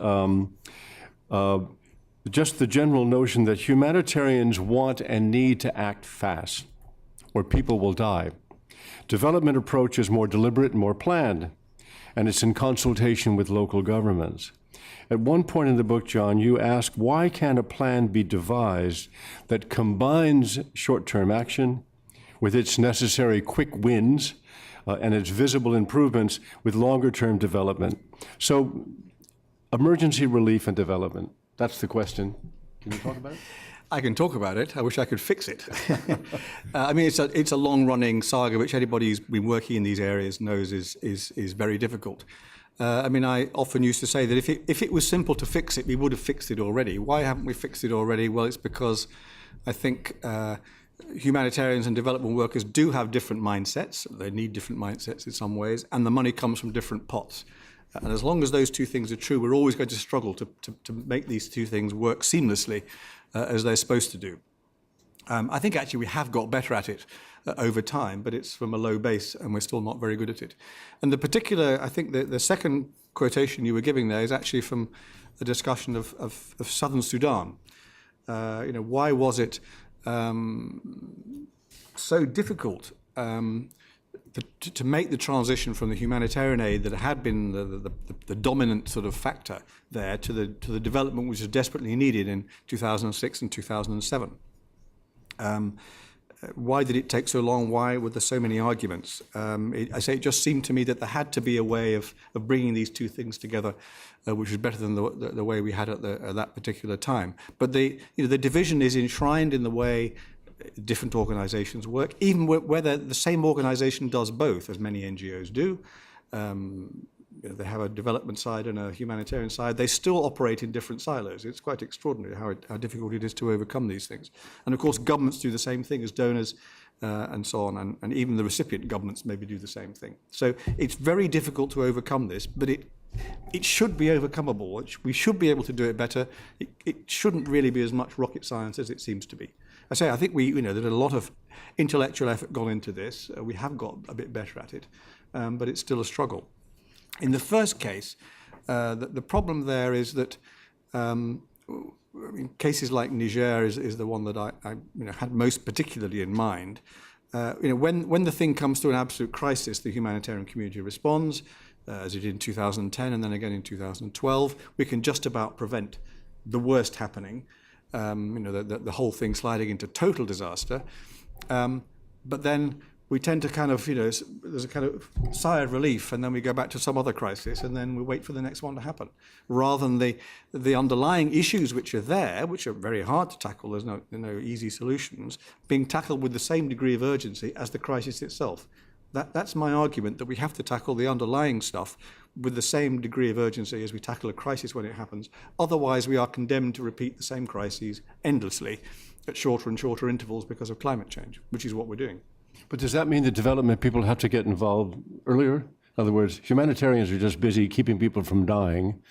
just the general notion that humanitarians want and need to act fast, or people will die. Development approach is more deliberate and more planned, and it's in consultation with local governments. At one point in the book, John, you ask, why can't a plan be devised that combines short-term action with its necessary quick wins and its visible improvements with longer-term development? So, emergency relief and development, that's the question. Can you talk about it? I can talk about it. I wish I could fix it. I mean, it's a long-running saga, which anybody who's been working in these areas knows is very difficult. I mean, I often used to say that if it was simple to fix it, we would have fixed it already. Why haven't we fixed it already? Well, it's because I think humanitarians and development workers do have different mindsets. They need different mindsets in some ways, and the money comes from different pots. And as long as those two things are true, we're always going to struggle to make these two things work seamlessly as they're supposed to do. I think actually we have got better at it over time, but it's from a low base and we're still not very good at it. And the particular, I think the second quotation you were giving there is actually from a discussion of southern Sudan. Why was it so difficult to make the transition from the humanitarian aid that had been the dominant sort of factor there to the development which was desperately needed in 2006 and 2007. Why did it take so long? Why were there so many arguments? It just seemed to me that there had to be a way of bringing these two things together, which was better than the way we had at that particular time. But the division is enshrined in the way different organizations work, even whether the same organization does both, as many NGOs do. They have a development side and a humanitarian side. They still operate in different silos. It's quite extraordinary how difficult it is to overcome these things. And of course, governments do the same thing as donors and so on, and even the recipient governments maybe do the same thing. So it's very difficult to overcome this, but it should be overcomable. We should be able to do it better. It shouldn't really be as much rocket science as it seems to be. I think there's a lot of intellectual effort gone into this. We have got a bit better at it, but it's still a struggle. In the first case, the problem there is that cases like Niger is the one that I had most particularly in mind. When the thing comes to an absolute crisis, the humanitarian community responds, as it did in 2010 and then again in 2012. We can just about prevent the worst happening, the whole thing sliding into total disaster. But then we tend to there's a kind of sigh of relief, and then we go back to some other crisis, and then we wait for the next one to happen, rather than the underlying issues which are there, which are very hard to tackle. There's no easy solutions, being tackled with the same degree of urgency as the crisis itself. That's my argument, that we have to tackle the underlying stuff with the same degree of urgency as we tackle a crisis when it happens. Otherwise, we are condemned to repeat the same crises endlessly at shorter and shorter intervals because of climate change, which is what we're doing. But does that mean that development people have to get involved earlier? In other words, humanitarians are just busy keeping people from dying.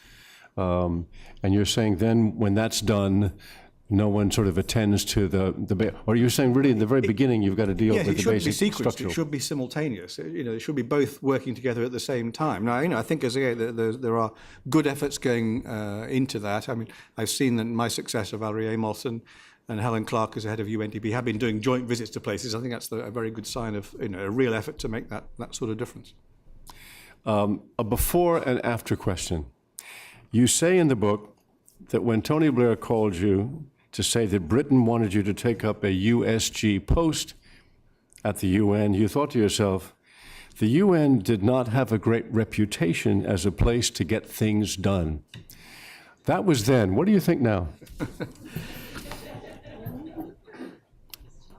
And you're saying then when that's done, no one sort of attends to or you're saying really in the very beginning you've got to deal with the basic structural. It should be simultaneous. It should be both working together at the same time. Now, I think there are good efforts going into that. I mean, I've seen that my successor, Valerie Amos, and Helen Clark as the head of UNDP have been doing joint visits to places. I think that's a very good sign of a real effort to make that sort of difference. A before and after question. You say in the book that when Tony Blair called you to say that Britain wanted you to take up a USG post at the UN, you thought to yourself, the UN did not have a great reputation as a place to get things done. That was then. What do you think now?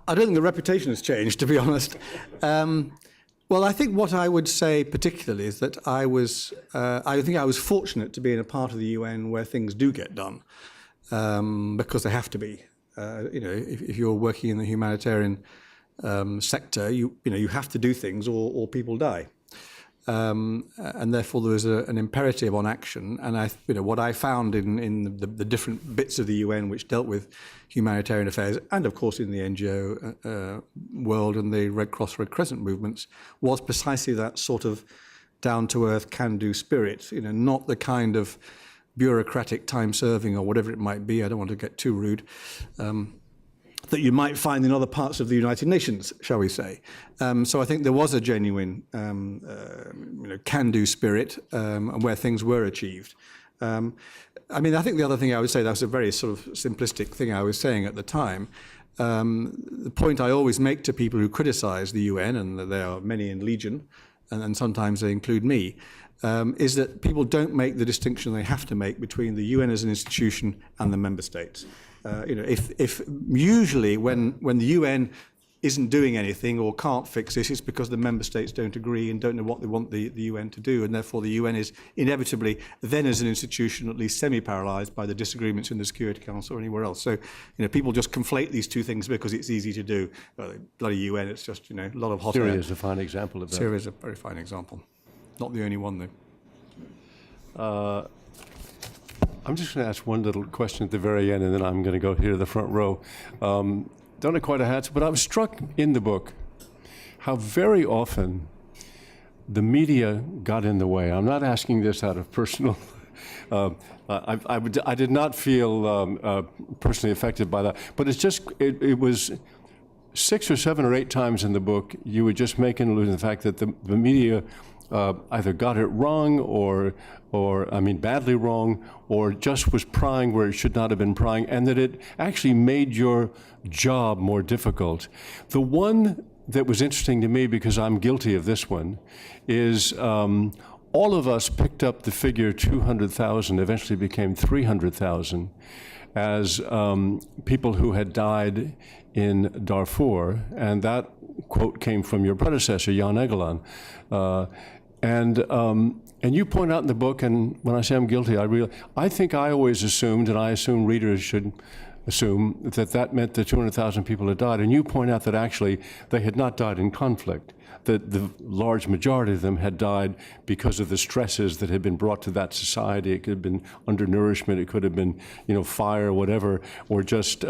I don't think the reputation has changed, to be honest. Well, I think what I would say particularly is that I think I was fortunate to be in a part of the UN where things do get done, because they have to be. If you're working in the humanitarian sector, you have to do things or people die. And therefore there is an imperative on action. And what I found in the different bits of the UN which dealt with humanitarian affairs, and of course in the NGO world and the Red Cross, Red Crescent movements, was precisely that sort of down-to-earth, can-do spirit. Not the kind of bureaucratic, time-serving, or whatever it might be. I don't want to get too rude. That you might find in other parts of the United Nations, shall we say. So I think there was a genuine can-do spirit and where things were achieved. I mean, I think the other thing I would say, that was a very sort of simplistic thing I was saying at the time. The point I always make to people who criticize the UN, and there are many in Legion, and sometimes they include me, is that people don't make the distinction they have to make between the UN as an institution and the member states. If usually when the UN isn't doing anything or can't fix this, it's because the member states don't agree and don't know what they want the UN to do, and therefore the UN is inevitably then as an institution at least semi-paralysed by the disagreements in the Security Council or anywhere else. So people just conflate these two things because it's easy to do. Well, the bloody UN, it's just a lot of hot air. Syria is a fine example of that. Syria is a very fine example. Not the only one though. I'm just going to ask one little question at the very end, and then I'm going to go here to the front row. Don't know quite a hat, but I was struck in the book how very often the media got in the way. I'm not asking this out of personal. I did not feel personally affected by that, but it's just it was 6 or 7 or 8 times in the book you would just make an allusion to the fact that the media either got it wrong or badly wrong, or just was prying where it should not have been prying, and that it actually made your job more difficult. The one that was interesting to me, because I'm guilty of this one, is all of us picked up the figure 200,000, eventually became 300,000, as people who had died in Darfur, and that quote came from your predecessor, Jan Egeland. And you point out in the book, and when I say I'm guilty, I think I always assumed, and I assume readers should assume, that meant that 200,000 people had died. And you point out that actually they had not died in conflict, that the large majority of them had died because of the stresses that had been brought to that society. It could have been undernourishment, it could have been, fire, whatever, or just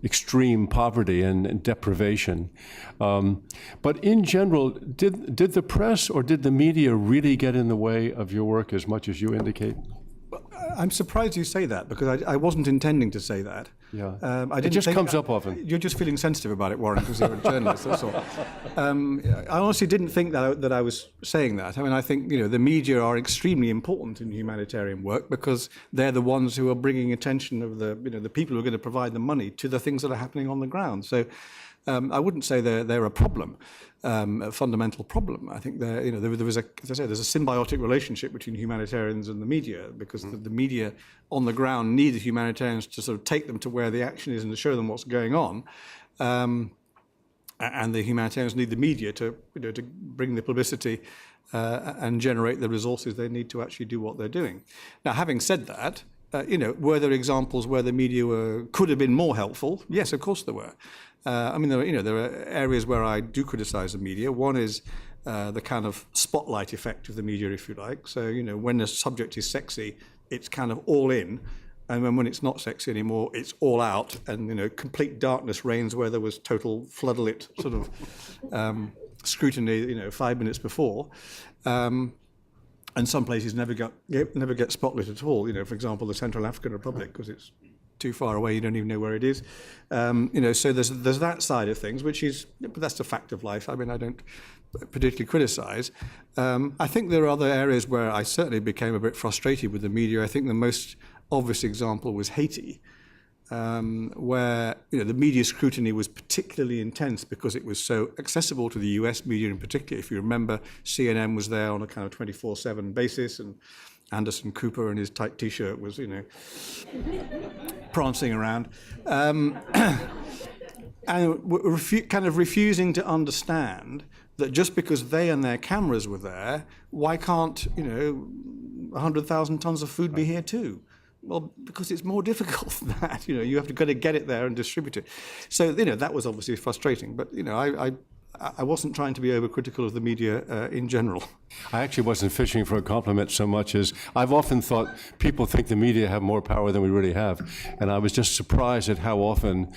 extreme poverty and deprivation. But in general, did the press or did the media really get in the way of your work as much as you indicate? I'm surprised you say that, because I wasn't intending to say that. Yeah, it just comes up often. You're just feeling sensitive about it, Warren, because you're a journalist, that's all. I honestly didn't think that I was saying that. I mean, I think the media are extremely important in humanitarian work because they're the ones who are bringing attention of the people who are going to provide the money to the things that are happening on the ground. So I wouldn't say they're a problem. A fundamental problem. I think there was as I said, there's a symbiotic relationship between humanitarians and the media, because the media on the ground need the humanitarians to sort of take them to where the action is and to show them what's going on, and the humanitarians need the media to to bring the publicity and generate the resources they need to actually do what they're doing. Now, having said that, were there examples where the media could have been more helpful? Yes, of course there were. There are areas where I do criticize the media. One is the kind of spotlight effect of the media, if you like. So, when the subject is sexy, it's kind of all in. And when it's not sexy anymore, it's all out. And, complete darkness reigns where there was total floodlit sort of scrutiny, 5 minutes before. And some places never get spotlit at all. For example, the Central African Republic, because it's too far away, you don't even know where it is. So there's that side of things, but that's a fact of life. I mean, I don't particularly criticize. I think there are other areas where I certainly became a bit frustrated with the media. I think the most obvious example was Haiti, where the media scrutiny was particularly intense because it was so accessible to the US media in particular. If you remember, CNN was there on a kind of 24/7 basis, and Anderson Cooper in his tight T-shirt was, prancing around, and kind of refusing to understand that just because they and their cameras were there, why can't 100,000 tons of food be here too? Well, because it's more difficult than that. You have to kind of get it there and distribute it. So that was obviously frustrating. But I wasn't trying to be overcritical of the media in general. I actually wasn't fishing for a compliment so much as I've often thought people think the media have more power than we really have. And I was just surprised at how often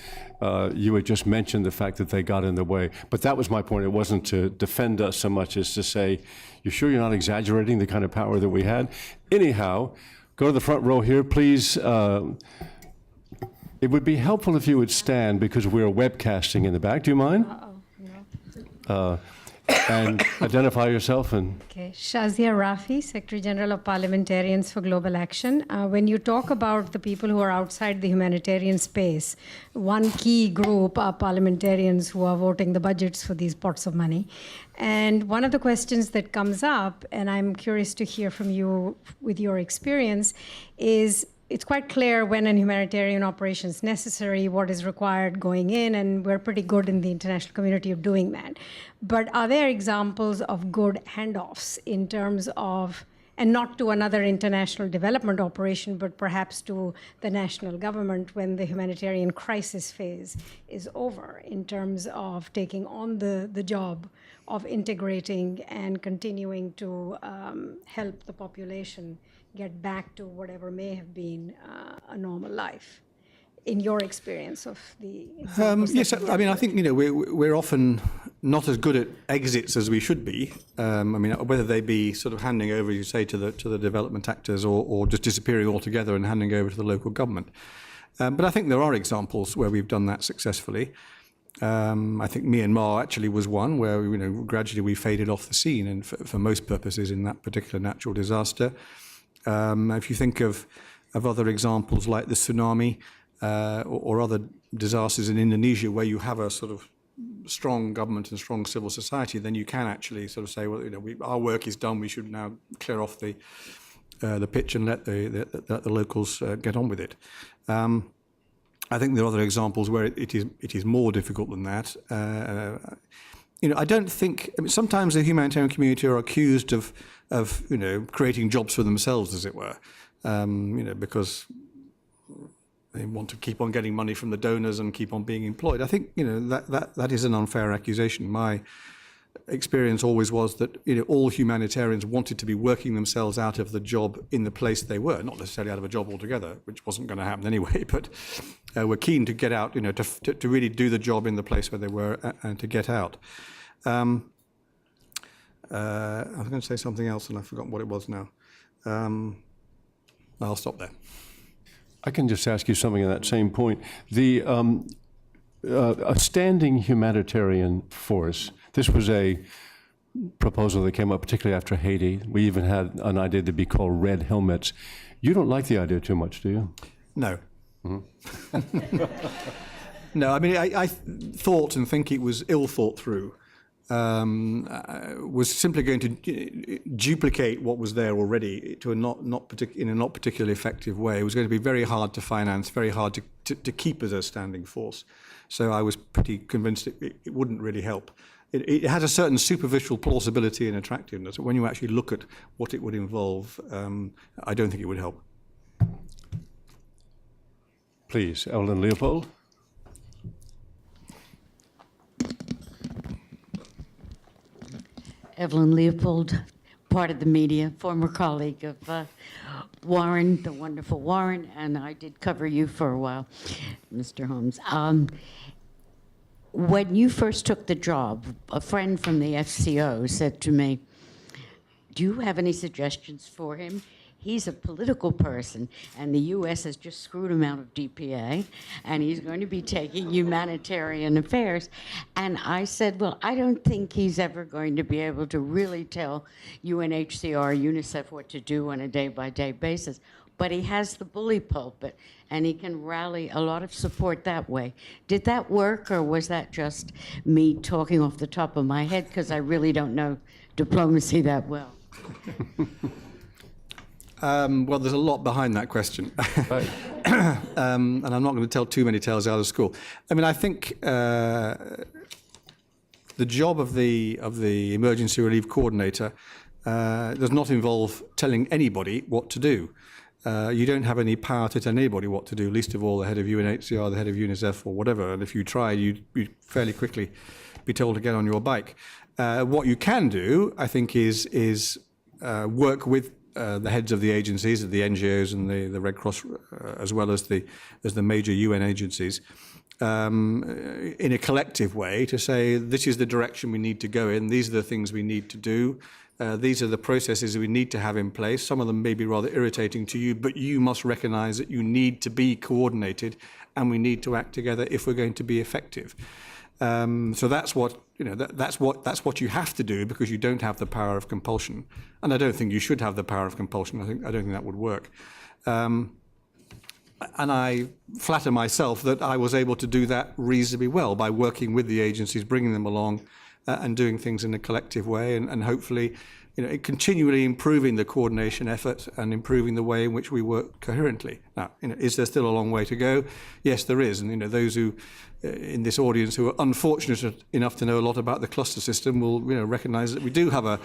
you had just mentioned the fact that they got in the way. But that was my point. It wasn't to defend us so much as to say, you sure you're not exaggerating the kind of power that we had? Anyhow, go to the front row here, please. It would be helpful if you would stand because we're webcasting in the back. Do you mind? No. And identify yourself and... Okay, Shazia Rafi, Secretary General of Parliamentarians for Global Action. When you talk about the people who are outside the humanitarian space, one key group are parliamentarians who are voting the budgets for these pots of money. And one of the questions that comes up, and I'm curious to hear from you with your experience, is it's quite clear when a humanitarian operation is necessary, what is required going in, and we're pretty good in the international community of doing that. But are there examples of good handoffs in terms of, and not to another international development operation, but perhaps to the national government when the humanitarian crisis phase is over, in terms of taking on the job of integrating and continuing to help the population get back to whatever may have been a normal life, in your experience of the examples? Yes, I mean, I think, we're often not as good at exits as we should be. I mean, whether they be sort of handing over, you say, to the development actors or just disappearing altogether and handing over to the local government. But I think there are examples where we've done that successfully. I think Myanmar actually was one where, gradually we faded off the scene and for most purposes in that particular natural disaster. If you think of other examples like the tsunami or other disasters in Indonesia where you have a sort of strong government and strong civil society, then you can actually sort of say, well, our work is done. We should now clear off the pitch and let the locals get on with it. I think there are other examples where it is more difficult than that. I don't think. I mean, sometimes the humanitarian community are accused of creating jobs for themselves, as it were, because they want to keep on getting money from the donors and keep on being employed. I think that is an unfair accusation. My experience always was that all humanitarians wanted to be working themselves out of the job in the place they were, not necessarily out of a job altogether, which wasn't going to happen anyway, but were keen to get out, to really do the job in the place where they were and to get out. I was going to say something else and I've forgotten what it was now. I'll stop there. I can just ask you something on that same point. A standing humanitarian force, this was a proposal that came up particularly after Haiti. We even had an idea to be called red helmets. You don't like the idea too much, do you? No. Mm-hmm. No, I mean, I thought and think it was ill thought through. Was simply going to duplicate what was there already to in a not particularly effective way. It was going to be very hard to finance, very hard to keep as a standing force. So I was pretty convinced it wouldn't really help. It has a certain superficial plausibility and attractiveness, but when you actually look at what it would involve, I don't think it would help. Please, Evelyn Leopold. Evelyn Leopold, part of the media, former colleague of Warren, the wonderful Warren, and I did cover you for a while, Mr. Holmes. When you first took the job, a friend from the FCO said to me, "Do you have any suggestions for him? He's a political person, and the U.S. has just screwed him out of DPA, and he's going to be taking humanitarian affairs." And I said, well, I don't think he's ever going to be able to really tell UNHCR, UNICEF what to do on a day-by-day basis. But he has the bully pulpit, and he can rally a lot of support that way. Did that work, or was that just me talking off the top of my head, because I really don't know diplomacy that well? Well, there's a lot behind that question. Right. And I'm not going to tell too many tales out of school. I mean, I think the job of the emergency relief coordinator does not involve telling anybody what to do. You don't have any power to tell anybody what to do, least of all the head of UNHCR, the head of UNICEF, or whatever. And if you try, you'd fairly quickly be told to get on your bike. What you can do, I think, is work with the heads of the agencies, of the NGOs and the Red Cross, as well as the major UN agencies, in a collective way to say, this is the direction we need to go in, these are the things we need to do, These are the processes we need to have in place. Some of them may be rather irritating to you, but you must recognize that you need to be coordinated and we need to act together if we're going to be effective. So that's what, that's what you have to do, because you don't have the power of compulsion. And I don't think you should have the power of compulsion. I don't think that would work. And I flatter myself that I was able to do that reasonably well by working with the agencies, bringing them along, and doing things in a collective way, and hopefully, continually improving the coordination effort and improving the way in which we work coherently. Now, is there still a long way to go? Yes, there is. And those who in this audience who are unfortunate enough to know a lot about the cluster system will, recognise that we do have a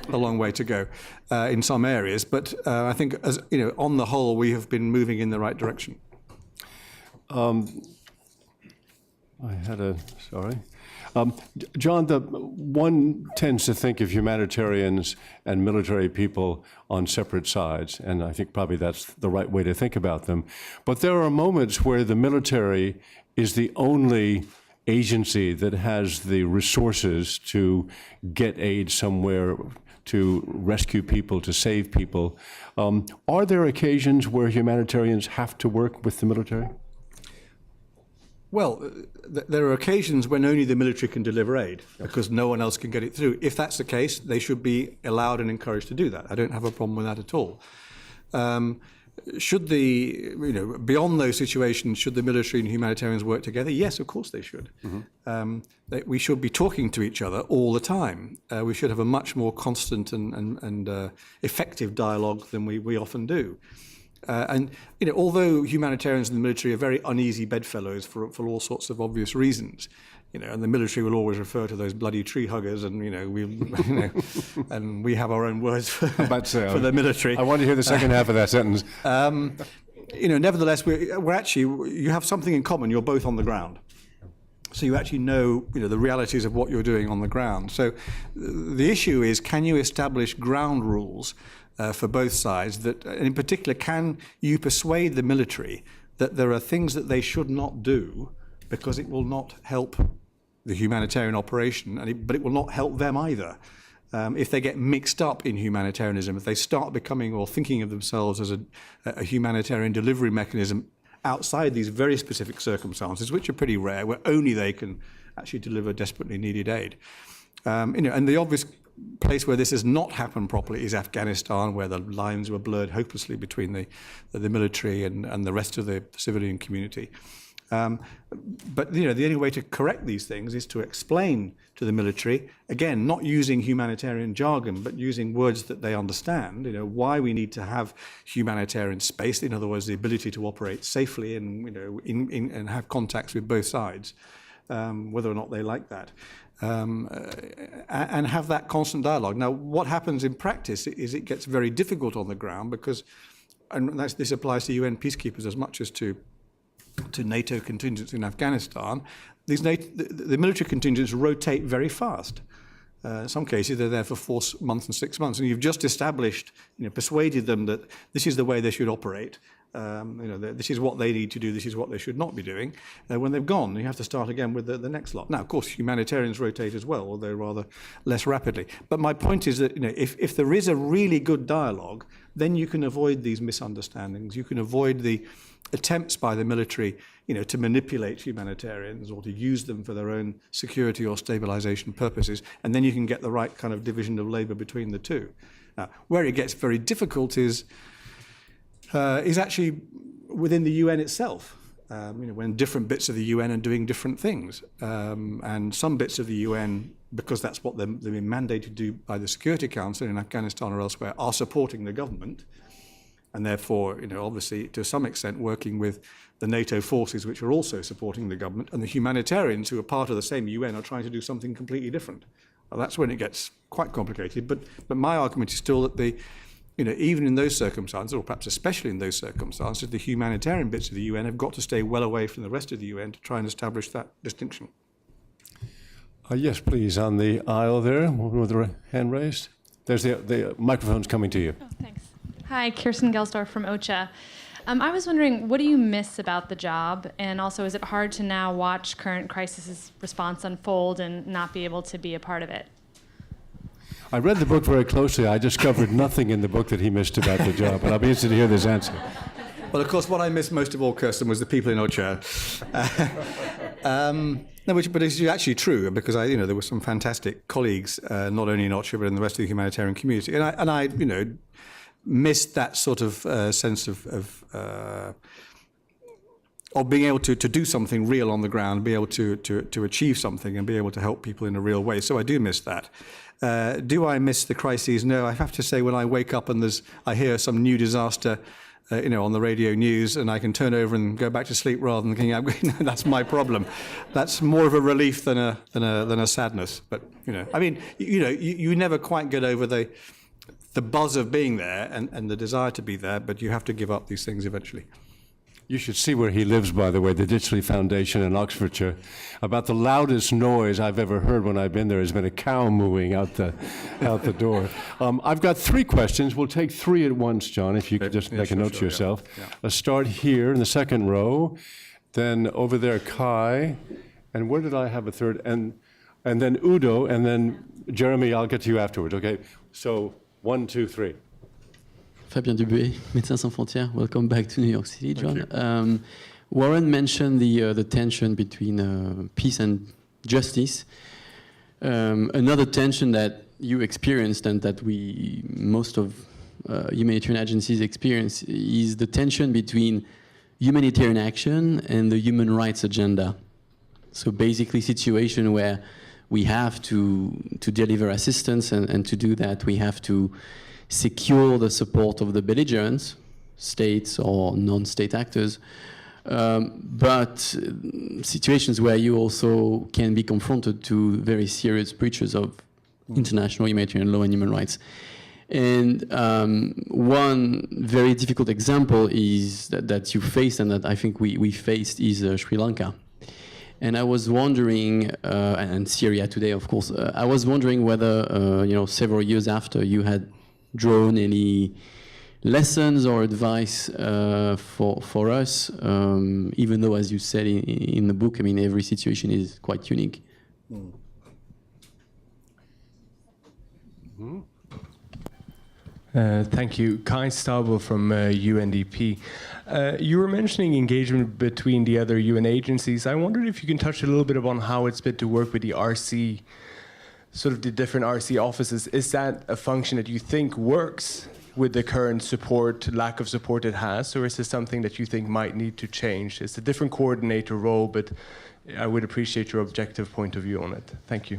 long way to go in some areas. But I think, as on the whole, we have been moving in the right direction. John, one tends to think of humanitarians and military people on separate sides, and I think probably that's the right way to think about them. But there are moments where the military is the only agency that has the resources to get aid somewhere, to rescue people, to save people. Are there occasions where humanitarians have to work with the military? Well, there are occasions when only the military can deliver aid because no one else can get it through. If that's the case, they should be allowed and encouraged to do that. I don't have a problem with that at all. Should beyond those situations, should the military and humanitarians work together? Yes, of course they should. Mm-hmm. We should be talking to each other all the time. We should have a much more constant and effective dialogue than we often do. Although humanitarians in the military are very uneasy bedfellows for all sorts of obvious reasons, and the military will always refer to those bloody tree huggers, and and we have our own words for the military. I want to hear the second half of that sentence. Nevertheless, we're actually, you have something in common. You're both on the ground. So you actually know, the realities of what you're doing on the ground. So the issue is, can you establish ground rules for both sides that, and in particular, can you persuade the military that there are things that they should not do because it will not help the humanitarian operation, but it will not help them either. If they get mixed up in humanitarianism, if they start becoming or thinking of themselves as a humanitarian delivery mechanism outside these very specific circumstances, which are pretty rare, where only they can actually deliver desperately needed aid. And the obvious place where this has not happened properly is Afghanistan, where the lines were blurred hopelessly between the military and the rest of the civilian community. But the only way to correct these things is to explain to the military, again, not using humanitarian jargon, but using words that they understand, why we need to have humanitarian space, in other words, the ability to operate safely and, and have contacts with both sides, whether or not they like that. And have that constant dialogue. Now, what happens in practice is it gets very difficult on the ground because, and this applies to UN peacekeepers as much as to NATO contingents in Afghanistan, the military contingents rotate very fast. In some cases, they're there for 4 months and 6 months, and you've just established, persuaded them that this is the way they should operate. This is what they need to do, this is what they should not be doing. When they've gone, you have to start again with the next lot. Now, of course, humanitarians rotate as well, although rather less rapidly. But my point is that if there is a really good dialogue, then you can avoid these misunderstandings. You can avoid the attempts by the military to manipulate humanitarians or to use them for their own security or stabilization purposes, and then you can get the right kind of division of labor between the two. Now, where it gets very difficult is actually within the UN itself, when different bits of the UN are doing different things. And some bits of the UN, because that's what they've been mandated to do by the Security Council in Afghanistan or elsewhere, are supporting the government. And therefore, obviously, to some extent, working with the NATO forces, which are also supporting the government, and the humanitarians who are part of the same UN are trying to do something completely different. Well, that's when it gets quite complicated. But my argument is still that even in those circumstances, or perhaps especially in those circumstances, the humanitarian bits of the UN have got to stay well away from the rest of the UN to try and establish that distinction. Yes, please, on the aisle there, with the hand raised. There's the microphone's coming to you. Oh, thanks. Hi, Kirsten Gelsdorf from OCHA. I was wondering, what do you miss about the job? And also, is it hard to now watch current crisis response unfold and not be able to be a part of it? I read the book very closely. I discovered nothing in the book that he missed about the job, but I'll be interested to hear this answer. Well, of course, what I missed most of all, Kirsten, was the people in Hoge. No, but it's actually true, because there were some fantastic colleagues, not only in Hoge but in the rest of the humanitarian community, and I missed that sort of sense of being able to do something real on the ground, be able to achieve something, and be able to help people in a real way. So I do miss that. Do I miss the crises? No, I have to say, when I wake up and I hear some new disaster, on the radio news, and I can turn over and go back to sleep rather than thinking, that's my problem. That's more of a relief than a sadness. But you never quite get over the buzz of being there and the desire to be there, but you have to give up these things eventually. You should see where he lives, by the way, the Ditchley Foundation in Oxfordshire. About the loudest noise I've ever heard when I've been there has been a cow mooing out the door. I've got 3 questions. We'll take 3 at once, John, if you could just make a note to yourself. Yeah. Let's start here in the second row, then over there, Kai, and where did I have a third? And then Udo, and then Jeremy, I'll get to you afterwards, okay? So 1, 2, 3. Fabien Dubuet, Médecins Sans Frontières. Welcome back to New York City, John. Warren mentioned the tension between peace and justice. Another tension that you experienced and that most of humanitarian agencies experience is the tension between humanitarian action and the human rights agenda. So basically, situation where we have to deliver assistance, and to do that we have to secure the support of the belligerents, states or non-state actors, but situations where you also can be confronted to very serious breaches of international humanitarian law and human rights. And one very difficult example is that you faced, and that I think we faced, is Sri Lanka. And I was wondering, and Syria today, of course, I was wondering whether, several years after, you had drawn any lessons or advice for us, even though, as you said in the book, every situation is quite unique. Thank you. Kai Stabel from UNDP. You were mentioning engagement between the other UN agencies. I wondered if you can touch a little bit upon how it's been to work with the RC, sort of the different RC offices. Is that a function that you think works with the current lack of support it has, or is this something that you think might need to change? It's a different coordinator role, but I would appreciate your objective point of view on it. Thank you.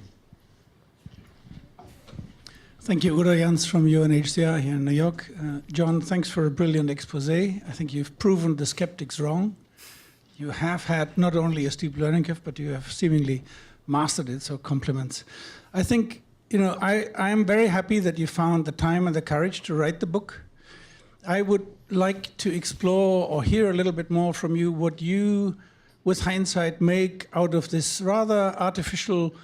Thank you, Udo Jans from UNHCR here in New York. John, thanks for a brilliant expose. I think you've proven the skeptics wrong. You have had not only a steep learning curve, but you have seemingly mastered it, so compliments. I think, I am very happy that you found the time and the courage to write the book. I would like to explore or hear a little bit more from you what you, with hindsight, make out of this rather artificial,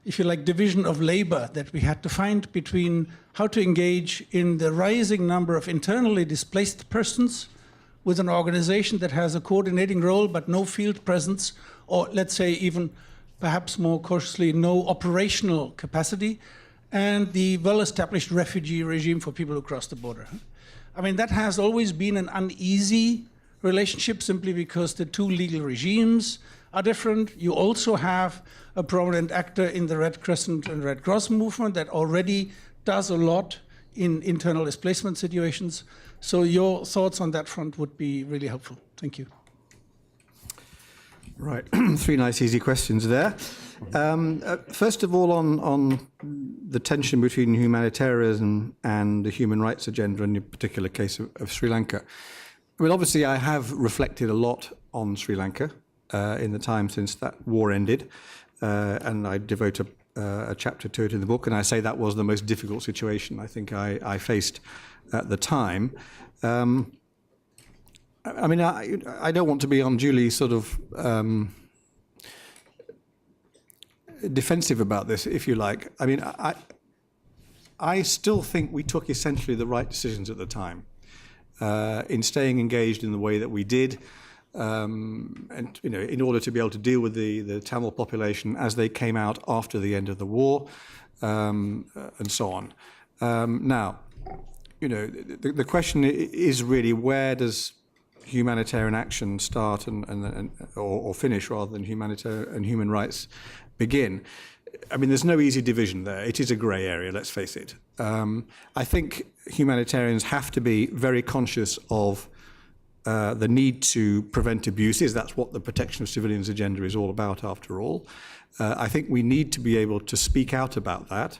if you like, division of labor that we had to find between how to engage in the rising number of internally displaced persons with an organization that has a coordinating role but no field presence, or let's say even perhaps more cautiously, no operational capacity, and the well-established refugee regime for people who cross the border. That has always been an uneasy relationship simply because the two legal regimes are different. You also have a prominent actor in the Red Crescent and Red Cross movement that already does a lot in internal displacement situations. So your thoughts on that front would be really helpful. Thank you. Right, 3 nice easy questions there. First of all, on the tension between humanitarianism and the human rights agenda, in the particular case of Sri Lanka. Obviously, I have reflected a lot on Sri Lanka in the time since that war ended, and I devote a chapter to it in the book, and I say that was the most difficult situation I think I faced at the time. I don't want to be unduly sort of defensive about this, if you like. I still think we took essentially the right decisions at the time in staying engaged in the way that we did, and in order to be able to deal with the Tamil population as they came out after the end of the war. and so on. Now, the question is really, where does humanitarian action start or finish, rather than humanitarian and human rights begin? I mean, there's no easy division there. It is a grey area, let's face it. I think humanitarians have to be very conscious of the need to prevent abuses. That's what the protection of civilians agenda is all about, after all. I think we need to be able to speak out about that,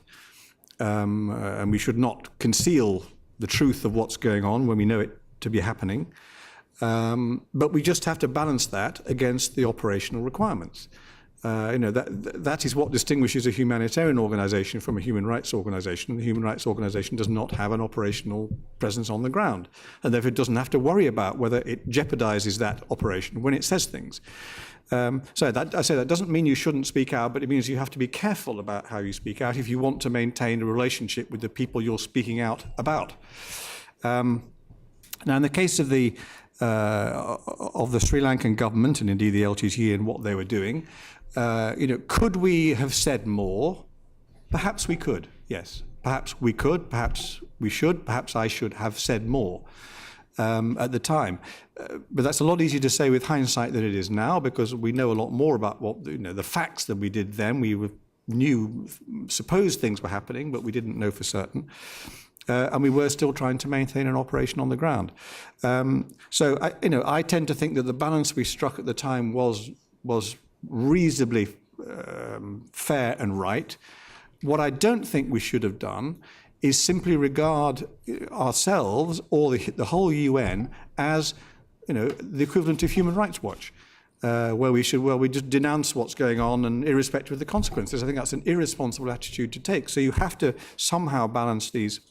and we should not conceal the truth of what's going on when we know it to be happening. But we just have to balance that against the operational requirements. That is what distinguishes a humanitarian organization from a human rights organization. The human rights organization does not have an operational presence on the ground, and therefore it doesn't have to worry about whether it jeopardizes that operation when it says things. I say that doesn't mean you shouldn't speak out, but it means you have to be careful about how you speak out if you want to maintain a relationship with the people you're speaking out about. Now, in the case of the Sri Lankan government, and indeed the LTTE and what they were doing, could we have said more? Perhaps we could, yes. Perhaps we could, perhaps we should, perhaps I should have said more at the time. But that's a lot easier to say with hindsight than it is now, because we know a lot more about what the facts than we did then. We supposed things were happening, but we didn't know for certain. And we were still trying to maintain an operation on the ground. So I tend to think that the balance we struck at the time was reasonably fair and right. What I don't think we should have done is simply regard ourselves or the whole UN as the equivalent of Human Rights Watch, where we just denounce what's going on and irrespective of the consequences. I think that's an irresponsible attitude to take. So you have to somehow balance these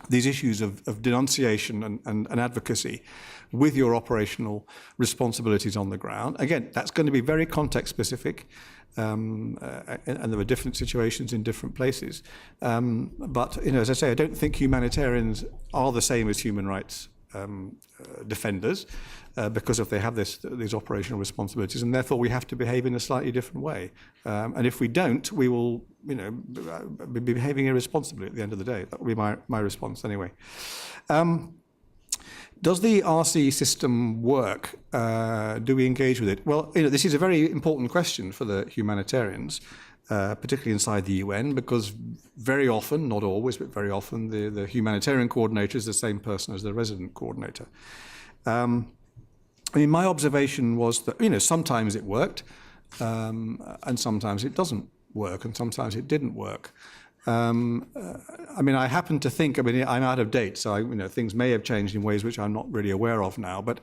issues of denunciation and advocacy with your operational responsibilities on the ground. Again, that's going to be very context specific, and there are different situations in different places. But as I say, I don't think humanitarians are the same as human rights defenders, because if they have these operational responsibilities, and therefore we have to behave in a slightly different way. And if we don't, we will, be behaving irresponsibly at the end of the day. That will be my response anyway. Does the RC system work? Do we engage with it? Well, this is a very important question for the humanitarians, particularly inside the UN, because very often, not always, but very often, the humanitarian coordinator is the same person as the resident coordinator. My observation was that, sometimes it worked, and sometimes it doesn't work, and sometimes it didn't work. I happen to think, I'm out of date, so things may have changed in ways which I'm not really aware of now, but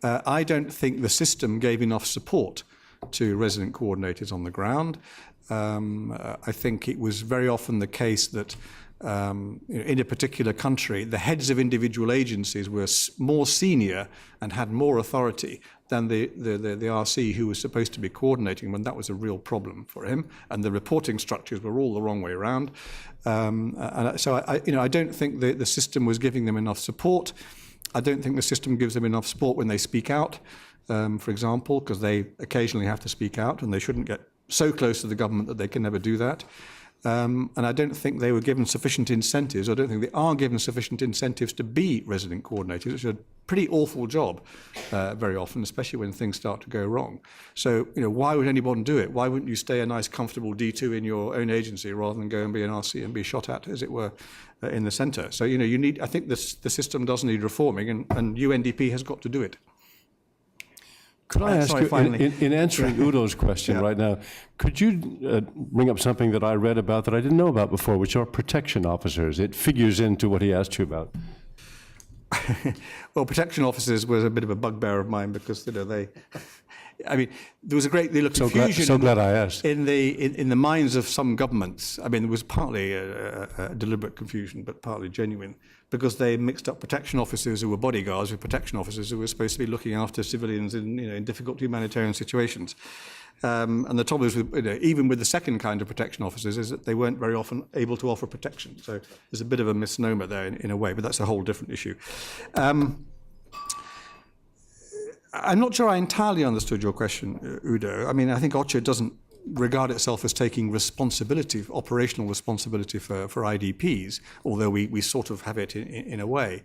I don't think the system gave enough support to resident coordinators on the ground. I think it was very often the case that in a particular country, the heads of individual agencies were more senior and had more authority than the RC who was supposed to be coordinating when that was a real problem for him, and the reporting structures were all the wrong way around. So I don't think the system was giving them enough support. I don't think the system gives them enough support when they speak out, for example, because they occasionally have to speak out, and they shouldn't get so close to the government that they can never do that. And I don't think they were given sufficient incentives. I don't think they are given sufficient incentives to be resident coordinators, which is a pretty awful job very often, especially when things start to go wrong. So, why would anyone do it? Why wouldn't you stay a nice, comfortable D2 in your own agency rather than go and be an RC and be shot at, as it were, in the centre? So, I think the system does need reforming, and UNDP has got to do it. Could I ask you, in answering Udo's question right now, could you bring up something that I read about that I didn't know about before, which are protection officers? It figures into what he asked you about. Well, protection officers was a bit of a bugbear of mine because there was a great deal of confusion. So glad I asked. In the minds of some governments. There was partly a deliberate confusion, but partly genuine, because they mixed up protection officers who were bodyguards with protection officers who were supposed to be looking after civilians in difficult humanitarian situations. And the trouble is, even with the second kind of protection officers, is that they weren't very often able to offer protection. So there's a bit of a misnomer there in a way, but that's a whole different issue. I'm not sure I entirely understood your question, Udo. I think OCHA doesn't regard itself as taking responsibility, operational responsibility for IDPs, although we sort of have it in a way.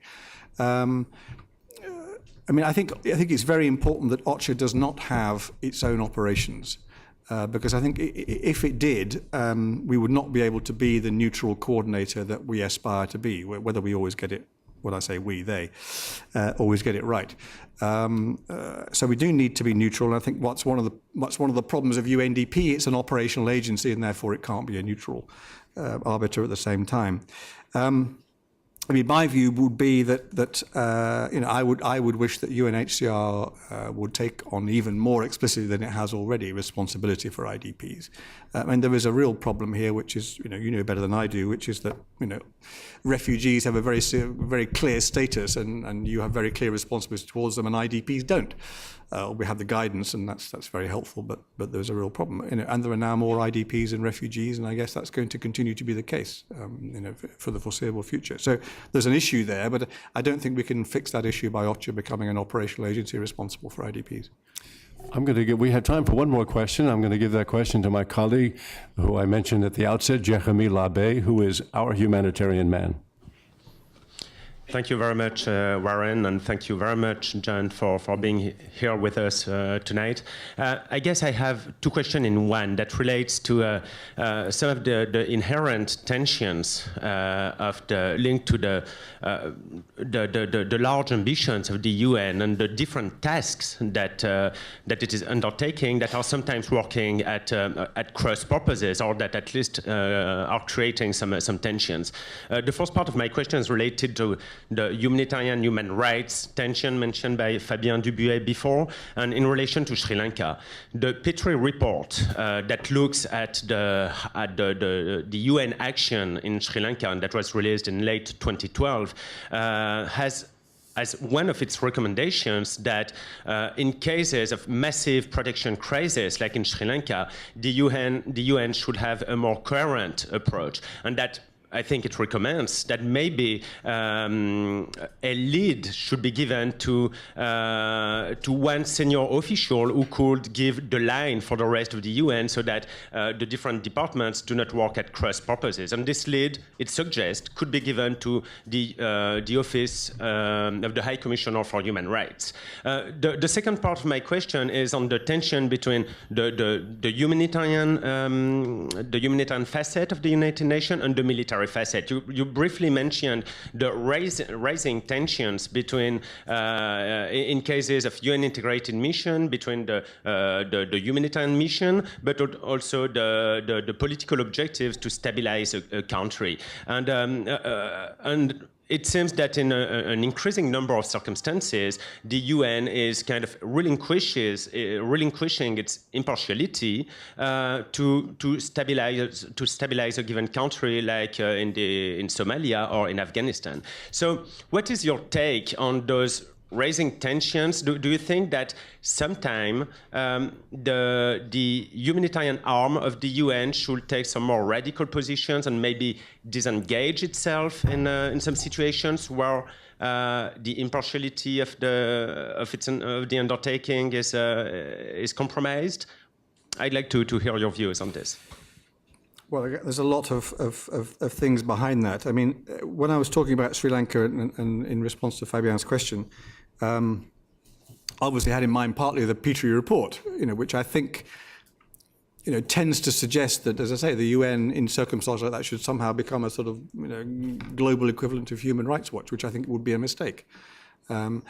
I mean, I think it's very important that OCHA does not have its own operations, because I think if it did, we would not be able to be the neutral coordinator that we aspire to be, whether we always get it, when I say we, they, always get it right. So we do need to be neutral, and I think what's one of the problems of UNDP, it's an operational agency, and therefore it can't be a neutral arbiter at the same time. I mean, my view would be that you know, I would wish that UNHCR would take on even more explicitly than it has already responsibility for IDPs. And there is a real problem here, which is, you know better than I do, which is that, you know, refugees have a very clear status, and you have very clear responsibility towards them, and IDPs don't. We have the guidance, and that's very helpful, but there's a real problem. You know, and there are now more IDPs and refugees, and I guess that's going to continue to be the case, you know, for the foreseeable future. So there's an issue there, but I don't think we can fix that issue by OCHA becoming an operational agency responsible for IDPs. We have time for one more question. I'm going to give that question to my colleague, who I mentioned at the outset, Jeremy Labbé, who is our humanitarian man. Thank you very much, Warren, and thank you very much, John, for being here with us tonight. I guess I have two questions in one that relates to some of the inherent tensions of the link to the large ambitions of the UN and the different tasks that it is undertaking that are sometimes working at cross purposes, or that at least are creating some tensions. The first part of my question is related to the humanitarian human rights tension mentioned by Fabien Dubuet before, and in relation to Sri Lanka. The Petrie report that looks at the UN action in Sri Lanka, and that was released in late 2012, has as one of its recommendations that in cases of massive protection crises, like in Sri Lanka, the UN should have a more coherent approach, and that I think it recommends that maybe a lead should be given to one senior official who could give the line for the rest of the UN, so that the different departments do not work at cross purposes. And this lead, it suggests, could be given to the office of the High Commissioner for Human Rights. The second part of my question is on the tension between the humanitarian facet of the United Nations and the military facet. You briefly mentioned the rising tensions between, in cases of UN-integrated mission, between the humanitarian mission, but also the political objectives to stabilize a country. And it seems that in an increasing number of circumstances, the UN is kind of relinquishing its impartiality to stabilize a given country, like in Somalia or in Afghanistan. So, what is your take on those raising tensions? Do you think that sometime the humanitarian arm of the UN should take some more radical positions and maybe disengage itself in some situations where the impartiality of the undertaking is compromised? I'd like to hear your views on this. Well, there's a lot of things behind that. I mean, when I was talking about Sri Lanka and in response to Fabien's question, obviously had in mind partly the Petrie report, which I think, tends to suggest that, as I say, the UN in circumstances like that should somehow become a sort of, global equivalent of Human Rights Watch, which I think would be a mistake. I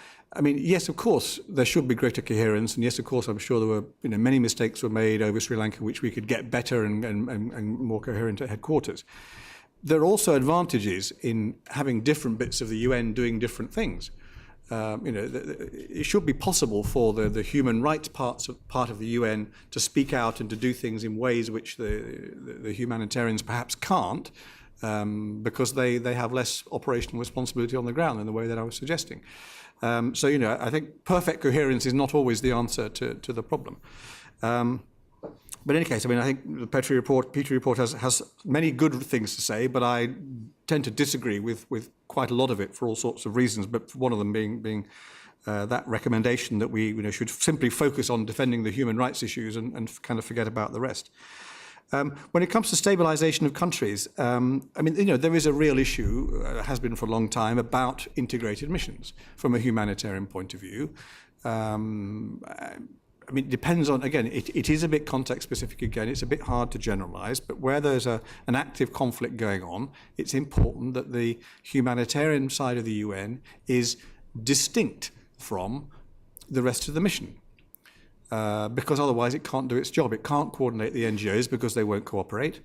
mean, yes, of course, there should be greater coherence, and yes, of course, I'm sure there were, many mistakes were made over Sri Lanka, which we could get better and more coherent at headquarters. There are also advantages in having different bits of the UN doing different things. It should be possible for the human rights part of the UN to speak out and to do things in ways which the humanitarians perhaps can't, because they have less operational responsibility on the ground in the way that I was suggesting. So, I think perfect coherence is not always the answer to the problem. But in any case, I mean, I think the Petrie report has many good things to say, but I tend to disagree with quite a lot of it for all sorts of reasons, but one of them being that recommendation that we should simply focus on defending the human rights issues and kind of forget about the rest. When it comes to stabilization of countries, I mean, there is a real issue, has been for a long time, about integrated missions from a humanitarian point of view. I mean, it depends on, again, it is a bit context specific again, it's a bit hard to generalize, but where there's an active conflict going on, it's important that the humanitarian side of the UN is distinct from the rest of the mission. Because otherwise it can't do its job. It can't coordinate the NGOs because they won't cooperate.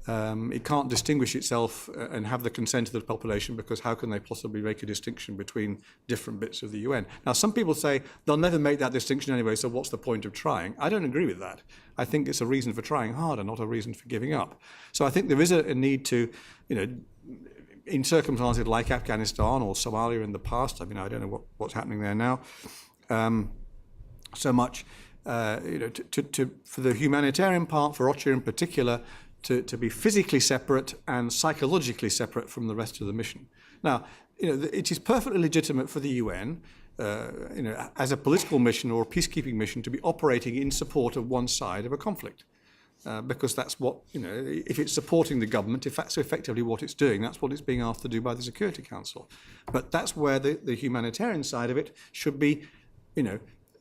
It can't distinguish itself and have the consent of the population because how can they possibly make a distinction between different bits of the UN? Now, some people say they'll never make that distinction anyway, so what's the point of trying? I don't agree with that. I think it's a reason for trying harder, not a reason for giving up. So I think there is a need to, in circumstances like Afghanistan or Somalia in the past, I mean, I don't know what's happening there now, so much, for the humanitarian part, for OCHA in particular, to be physically separate and psychologically separate from the rest of the mission. Now, it is perfectly legitimate for the UN, as a political mission or a peacekeeping mission, to be operating in support of one side of a conflict. Because that's what, if it's supporting the government, if that's effectively what it's doing, that's what it's being asked to do by the Security Council. But that's where the humanitarian side of it should be,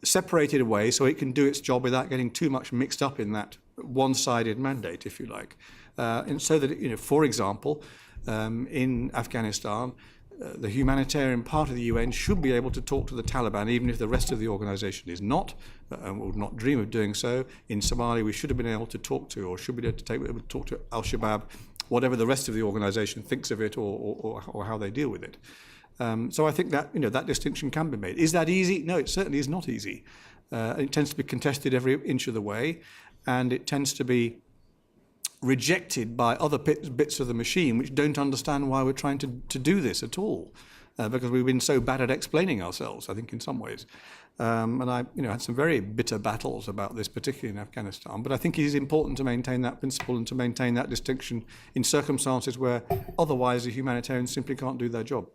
separated away so it can do its job without getting too much mixed up in that one-sided mandate, if you like. And so that, for example, in Afghanistan, the humanitarian part of the UN should be able to talk to the Taliban, even if the rest of the organization is not, and would not dream of doing so. In Somalia, we should have been able to talk to, or should be able to talk to Al-Shabaab, whatever the rest of the organization thinks of it or how they deal with it. So I think that that distinction can be made. Is that easy? No, it certainly is not easy. It tends to be contested every inch of the way, and it tends to be rejected by other bits of the machine which don't understand why we're trying to do this at all, because we've been so bad at explaining ourselves, I think, in some ways. And I had some very bitter battles about this, particularly in Afghanistan. But I think it is important to maintain that principle and to maintain that distinction in circumstances where otherwise the humanitarians simply can't do their job.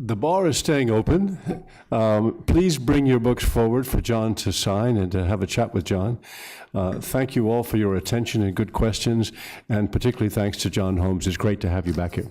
The bar is staying open. Please bring your books forward for John to sign and to have a chat with John. Thank you all for your attention and good questions, and particularly thanks to John Holmes. It's great to have you back here.